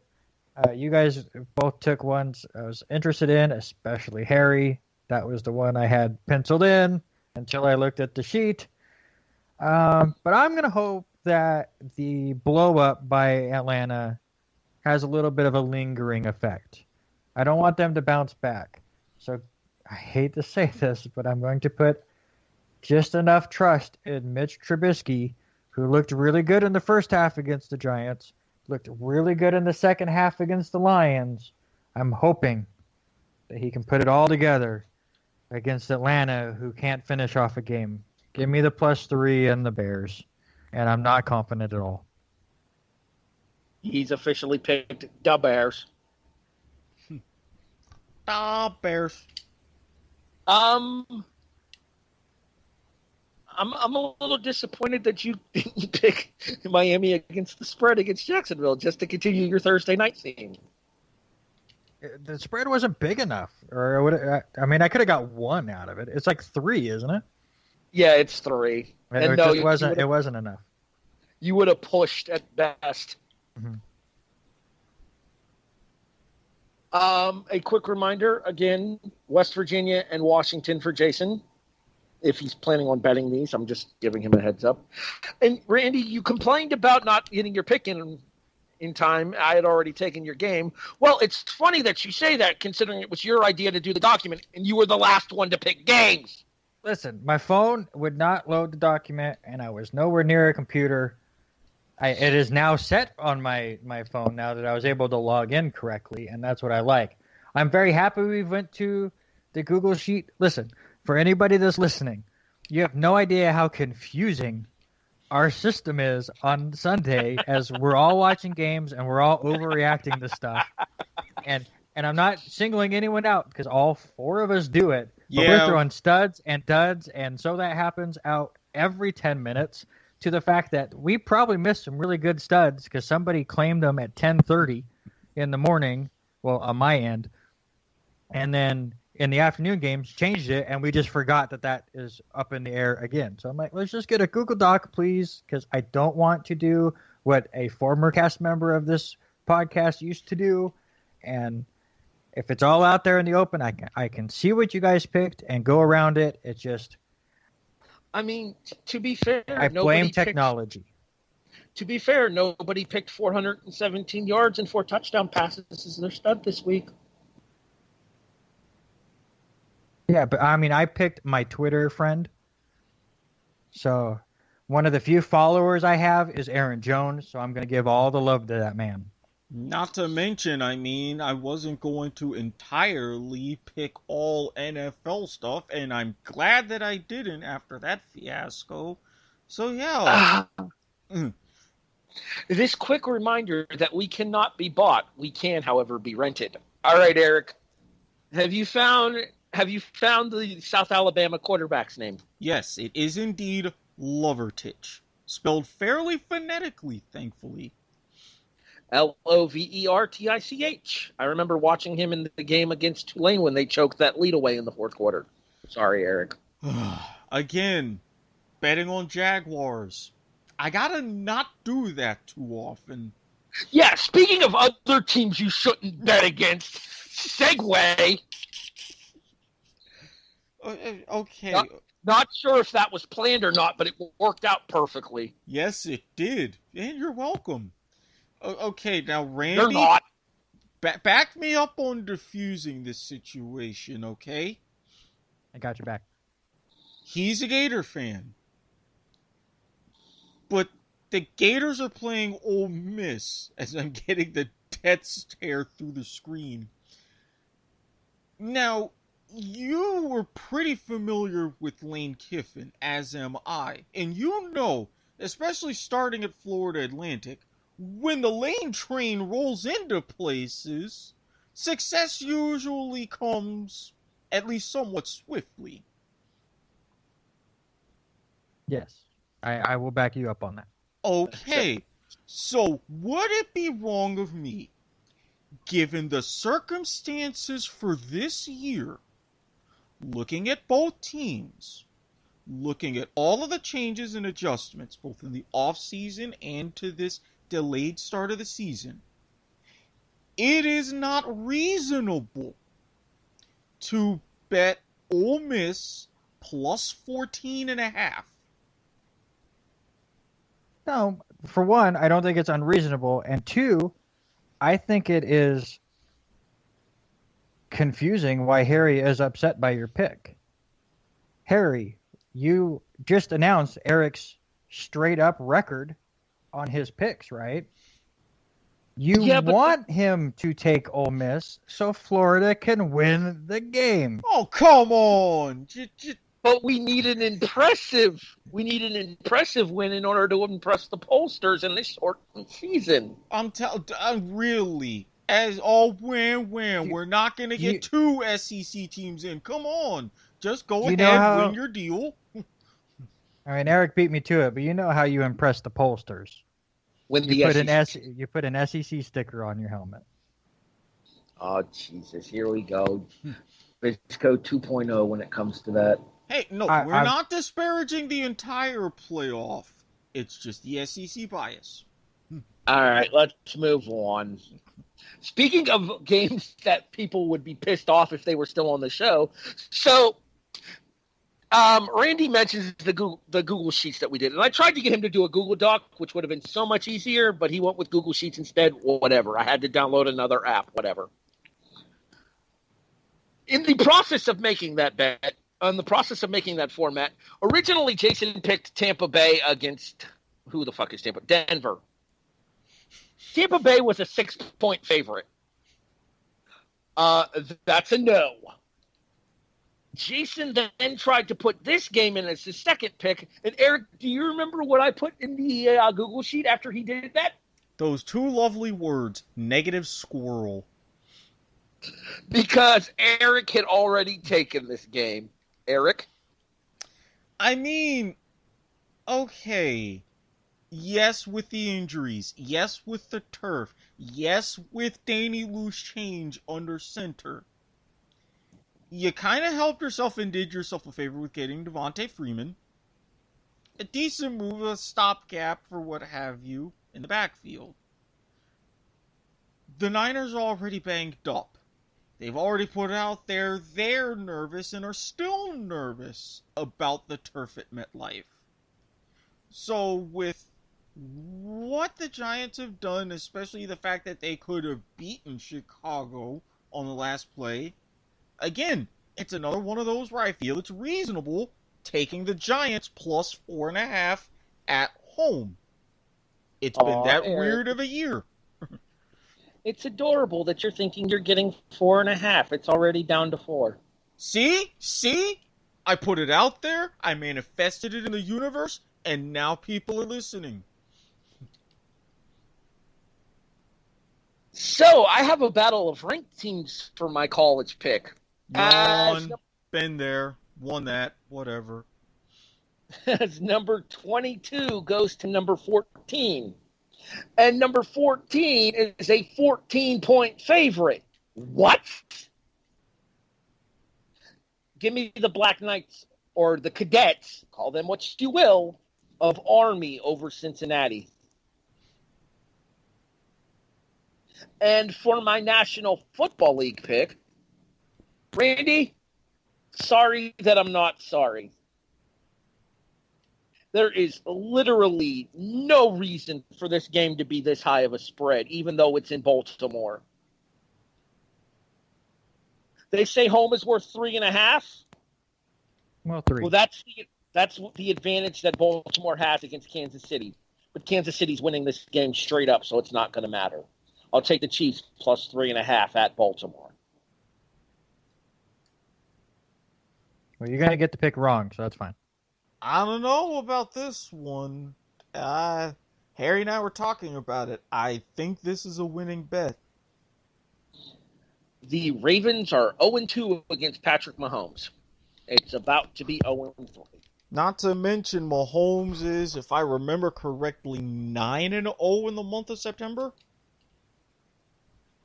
You guys both took ones I was interested in, especially Harry. That was the one I had penciled in until I looked at the sheet. But I'm going to hope that the blow-up by Atlanta has a little bit of a lingering effect. I don't want them to bounce back. So I hate to say this, but I'm going to put just enough trust in Mitch Trubisky, who looked really good in the first half against the Giants, looked really good in the second half against the Lions. I'm hoping that he can put it all together against Atlanta, who can't finish off a game. Give me the +3 and the Bears. And I'm not confident at all. He's officially picked the Bears. Bears. I'm a little disappointed that you didn't pick Miami against the spread against Jacksonville just to continue your Thursday night theme. The spread wasn't big enough. I could have got one out of it. It's like 3, isn't it? Yeah, it's 3. And no, it wasn't enough. You would have pushed at best. Mm-hmm. A quick reminder, again, West Virginia and Washington for Jason. If he's planning on betting these, I'm just giving him a heads up. And Randy, you complained about not getting your pick in time. I had already taken your game. Well, it's funny that you say that, considering it was your idea to do the document, and you were the last one to pick games. Listen, my phone would not load the document, and I was nowhere near a computer. It is now set on my phone now that I was able to log in correctly, and that's what I like. I'm very happy we went to the Google Sheet. Listen, for anybody that's listening, you have no idea how confusing our system is on Sunday as we're all watching games and we're all overreacting to stuff. And I'm not singling anyone out because all 4 of us do it. But we're throwing studs and duds, and so that happens out every 10 minutes to the fact that we probably missed some really good studs because somebody claimed them at 10:30 in the morning, well, on my end. And then in the afternoon games, changed it, and we just forgot that is up in the air again. So I'm like, let's just get a Google Doc, please, because I don't want to do what a former cast member of this podcast used to do. And if it's all out there in the open, I can see what you guys picked and go around it. It's just... I mean, to be fair, I blame technology. To be fair, nobody picked 417 yards and 4 touchdown passes as their stud this week. Yeah, but I mean, I picked my Twitter friend. So one of the few followers I have is Aaron Jones, so I'm going to give all the love to that man. Not to mention, I wasn't going to entirely pick all NFL stuff, and I'm glad that I didn't after that fiasco. So, yeah. This quick reminder that we cannot be bought. We can, however, be rented. All right, Eric. Have you found the South Alabama quarterback's name? Yes, it is indeed Lovertich. Spelled fairly phonetically, thankfully. Lovertich. I remember watching him in the game against Tulane when they choked that lead away in the fourth quarter. Sorry, Eric. Again, betting on Jaguars. I gotta not do that too often. Yeah, speaking of other teams you shouldn't bet against, segue. Okay. Not sure if that was planned or not, but it worked out perfectly. Yes, it did. And you're welcome. Okay, now, Randy. You're not. Back me up on diffusing this situation, okay? I got your back. He's a Gator fan. But the Gators are playing Ole Miss as I'm getting the death stare through the screen. Now, you were pretty familiar with Lane Kiffin, as am I. And you know, especially starting at Florida Atlantic, when the Lane train rolls into places, success usually comes at least somewhat swiftly. Yes. I will back you up on that. Okay, so would it be wrong of me, given the circumstances for this year, looking at both teams, looking at all of the changes and adjustments, both in the offseason and to this delayed start of the season, it is not reasonable to bet Ole Miss plus 14.5. No, for one, I don't think it's unreasonable. And two, I think it is confusing why Harry is upset by your pick. Harry, you just announced Eric's straight up record on his picks, right? You want him to take Ole Miss so Florida can win the game. Oh, come on. But we need an impressive win in order to impress the pollsters in this shortened season. I'm really, we're not going to get two SEC teams in. Come on. Just go ahead, win your deal. I mean, Eric beat me to it, but you know how you impress the pollsters. You put an SEC sticker on your helmet. Oh, Jesus. Here we go. Bisco 2.0 when it comes to that. Hey, no, we're not disparaging the entire playoff. It's just the SEC bias. All right, let's move on. Speaking of games that people would be pissed off if they were still on the show, so Randy mentions the Google Sheets that we did, and I tried to get him to do a Google Doc, which would have been so much easier, but he went with Google Sheets instead. Whatever, I had to download another app. Whatever. In the process of making that bet, on the process of making that format, originally Jason picked Tampa Bay against who the fuck is Tampa? Denver. Tampa Bay was a 6-point favorite. That's a no. Jason then tried to put this game in as his second pick. And Eric, do you remember what I put in the Google Sheet after he did that? Those two lovely words, negative squirrel. Because Eric had already taken this game. Eric? I mean, okay. Yes, with the injuries. Yes, with the turf. Yes, with Danny Loose change under center. You kind of helped yourself and did yourself a favor with getting Devontae Freeman. A decent move, a stopgap for what have you in the backfield. The Niners are already banged up. They've already put out there they're nervous and are still nervous about the turf at MetLife. So with what the Giants have done, especially the fact that they could have beaten Chicago on the last play, again, it's another one of those where I feel it's reasonable taking the Giants plus 4.5 at home. It's been that weird of a year. It's adorable that you're thinking you're getting 4.5. It's already down to 4. See? See? I put it out there, I manifested it in the universe, and now people are listening. So, I have a battle of ranked teams for my college pick. Yawn. Been there. Won that. Whatever. As number 22 goes to number 14. And number 14 is a 14-point favorite. What? Give me the Black Knights, or the Cadets, call them what you will, of Army over Cincinnati. And for my National Football League pick, Randy, sorry that I'm not sorry. There is literally no reason for this game to be this high of a spread, even though it's in Baltimore. They say home is worth 3.5. Well, 3. Well, that's the advantage that Baltimore has against Kansas City. But Kansas City's winning this game straight up, so it's not going to matter. I'll take the Chiefs plus 3.5 at Baltimore. Well, you're going to get the pick wrong, so that's fine. I don't know about this one. Harry and I were talking about it. I think this is a winning bet. The Ravens are 0-2 against Patrick Mahomes. It's about to be 0-3. Not to mention Mahomes is, if I remember correctly, 9-0 in the month of September.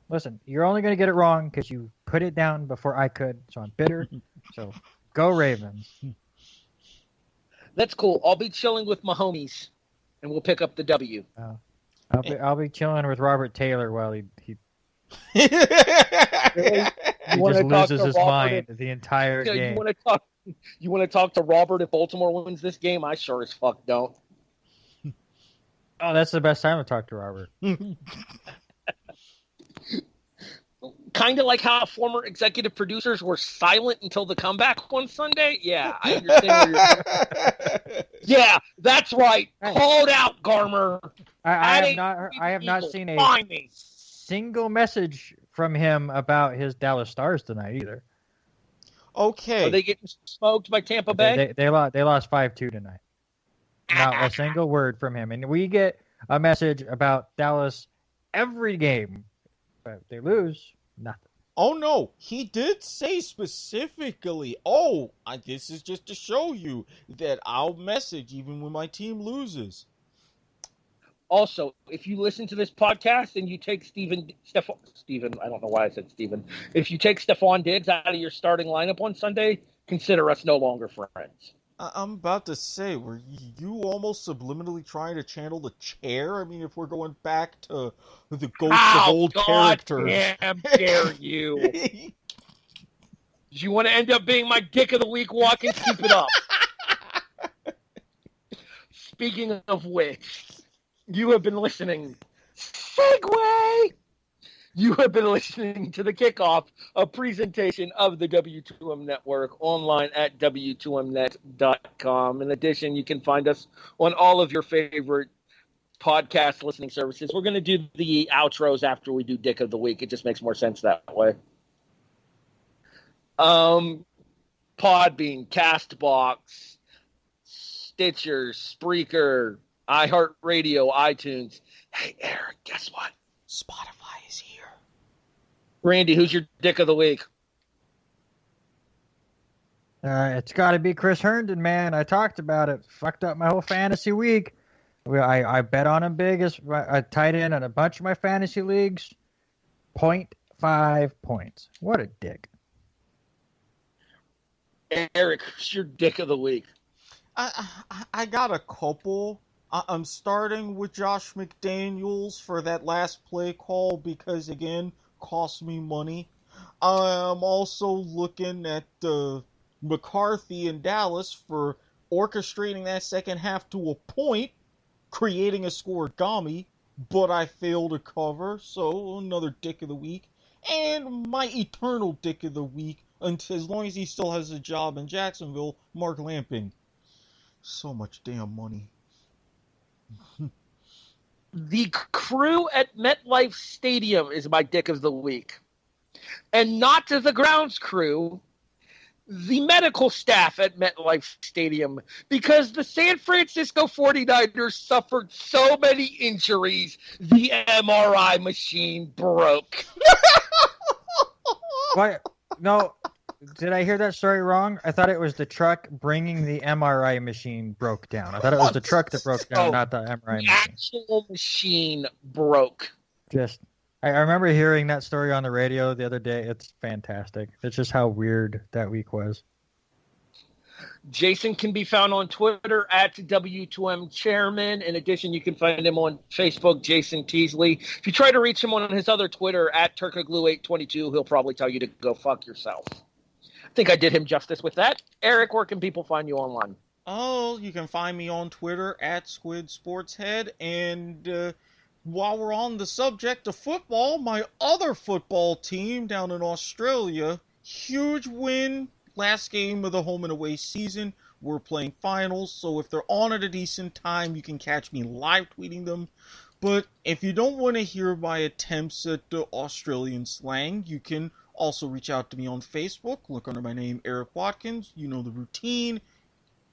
Listen, you're only going to get it wrong because you put it down before I could, so I'm bitter. So go Ravens. That's cool. I'll be chilling with my homies, and we'll pick up the W. I'll be chilling with Robert Taylor while he Really? just loses his mind the entire game. You want to talk to Robert if Baltimore wins this game? I sure as fuck don't. Oh, that's the best time to talk to Robert. Kind of like how former executive producers were silent until the comeback on Sunday. Yeah, I understand where you're Yeah, that's right. Hey. Called out, Garmer. I have not seen a single message from him about his Dallas Stars tonight either. Okay. Are they getting smoked by Tampa Bay? They lost 5-2 tonight. Not a single word from him. And we get a message about Dallas every game. But if they lose, nothing. Oh, no. He did say specifically, this is just to show you that I'll message even when my team loses. Also, if you listen to this podcast and you take Steven, I don't know why I said Steven. If you take Stephon Diggs out of your starting lineup on Sunday, consider us no longer friends. I'm about to say, were you almost subliminally trying to channel the chair? I mean, if we're going back to the ghost of old characters. Damn dare you. Do you want to end up being my dick of the week, Watkins? Keep it up. Speaking of which, you have been listening. Segway! You have been listening to The Kickoff, a presentation of the W2M Network, online at W2Mnet.com. In addition, you can find us on all of your favorite podcast listening services. We're going to do the outros after we do Dick of the Week. It just makes more sense that way. Podbean, CastBox, Stitcher, Spreaker, iHeartRadio, iTunes. Hey, Eric, guess what? Spotify is here. Randy, who's your Dick of the Week? It's got to be Chris Herndon, man. I talked about it. Fucked up my whole fantasy week. I bet on him big as a tight end in a bunch of my fantasy leagues. 0.5 points. What a dick. Eric, who's your Dick of the Week? I got a couple. I'm starting with Josh McDaniels for that last play call because, again, cost me money. I'm also looking at McCarthy in Dallas for orchestrating that second half to a point, creating a scoregami, but I failed to cover, so another Dick of the Week. And my eternal Dick of the Week, until as long as he still has a job in Jacksonville, Mark Lamping. So much damn money. The crew at MetLife Stadium is my dick of the week. And not the grounds crew, the medical staff at MetLife Stadium, because the San Francisco 49ers suffered so many injuries, the MRI machine broke. What? No, did I hear that story wrong? I thought it was the truck bringing the MRI machine broke down. I thought it was the truck that broke down, not the MRI the machine. actual machine broke. I remember hearing that story on the radio the other day. It's fantastic. It's just how weird that week was. Jason can be found on Twitter at W2M Chairman. In addition, you can find him on Facebook, Jason Teasley. If you try to reach him on his other Twitter, at Turkaglue822, he'll probably tell you to go fuck yourself. I think I did him justice with that. Eric, where can people find you online? Oh, you can find me on Twitter at Squid Sportshead. And while we're on the subject of football, my other football team down in Australia, huge win. Last game of the home and away season. We're playing finals, so if they're on at a decent time, you can catch me live tweeting them. But if you don't want to hear my attempts at Australian slang, you can also reach out to me on Facebook. Look under my name, Erik Watkins. You know the routine.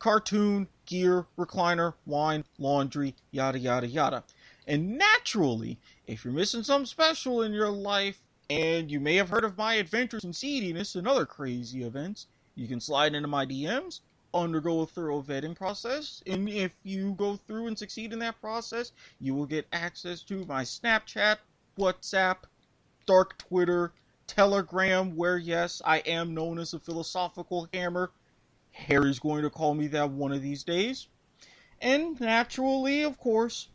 Cartoon, gear, recliner, wine, laundry, yada, yada, yada. And naturally, if you're missing something special in your life, and you may have heard of my adventures in seediness and other crazy events, you can slide into my DMs, undergo a thorough vetting process, and if you go through and succeed in that process, you will get access to my Snapchat, WhatsApp, dark Twitter, Telegram, where yes, I am known as a philosophical hammer. Harry's going to call me that one of these days. And naturally, of course,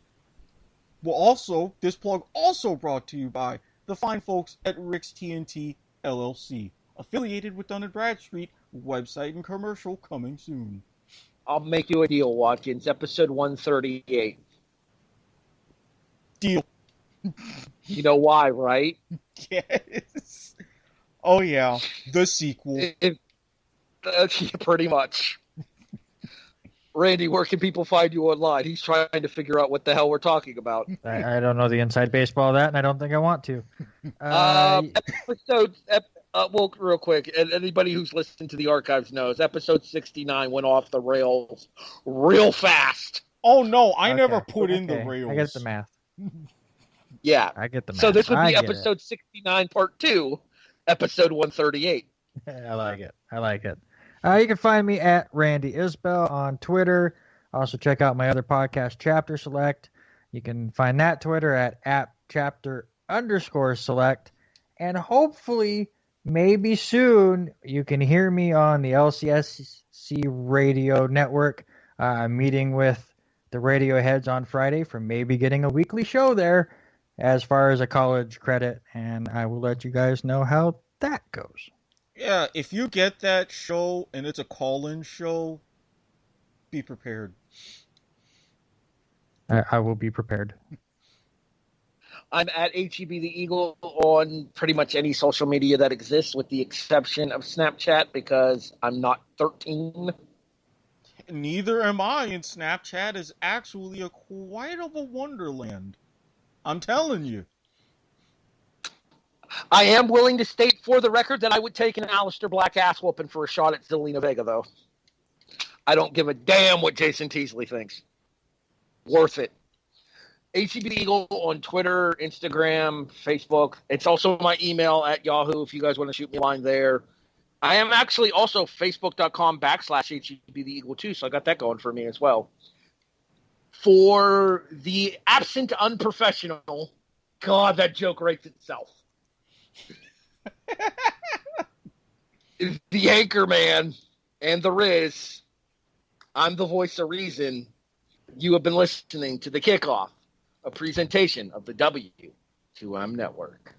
this plug also brought to you by the fine folks at Rick's TNT LLC, affiliated with Dun & Bradstreet, website and commercial coming soon. I'll make you a deal, Watkins. Episode 138. Deal. You know why, right? Yes. Oh yeah, the sequel. Pretty much. Randy, where can people find you online? He's trying to figure out what the hell we're talking about. I don't know the inside baseball of that, and I don't think I want to. Well, real quick, and anybody who's listened to the archives knows, episode 69 went off the rails real fast. Oh, no, I never put in the rails. I get the math. Yeah. I get the math. So this would be episode 69, part 2, episode 138. I like it. You can find me at Randy Isbelle on Twitter. Also, check out my other podcast, Chapter Select. You can find that Twitter at @chapter_select. And hopefully, maybe soon, you can hear me on the LCSC radio network. I'm meeting with the radio heads on Friday for maybe getting a weekly show there as far as a college credit. And I will let you guys know how that goes. Yeah, if you get that show and it's a call-in show, be prepared. I will be prepared. I'm at HEB the Eagle on pretty much any social media that exists, with the exception of Snapchat, because I'm not 13. Neither am I, and Snapchat is actually quite of a wonderland. I'm telling you. I am willing to state for the record that I would take an Alistair Black ass whooping for a shot at Zelina Vega, though. I don't give a damn what Jason Teasley thinks. Worth it. HEB Eagle on Twitter, Instagram, Facebook. It's also my email at Yahoo if you guys want to shoot me a line there. I am actually also Facebook.com/HEB the Eagle too, so I got that going for me as well. For the absent unprofessional, God, that joke writes itself. The anchor man and the Riz. I'm the voice of reason. You have been listening to The Kickoff, a presentation of the W2M Network.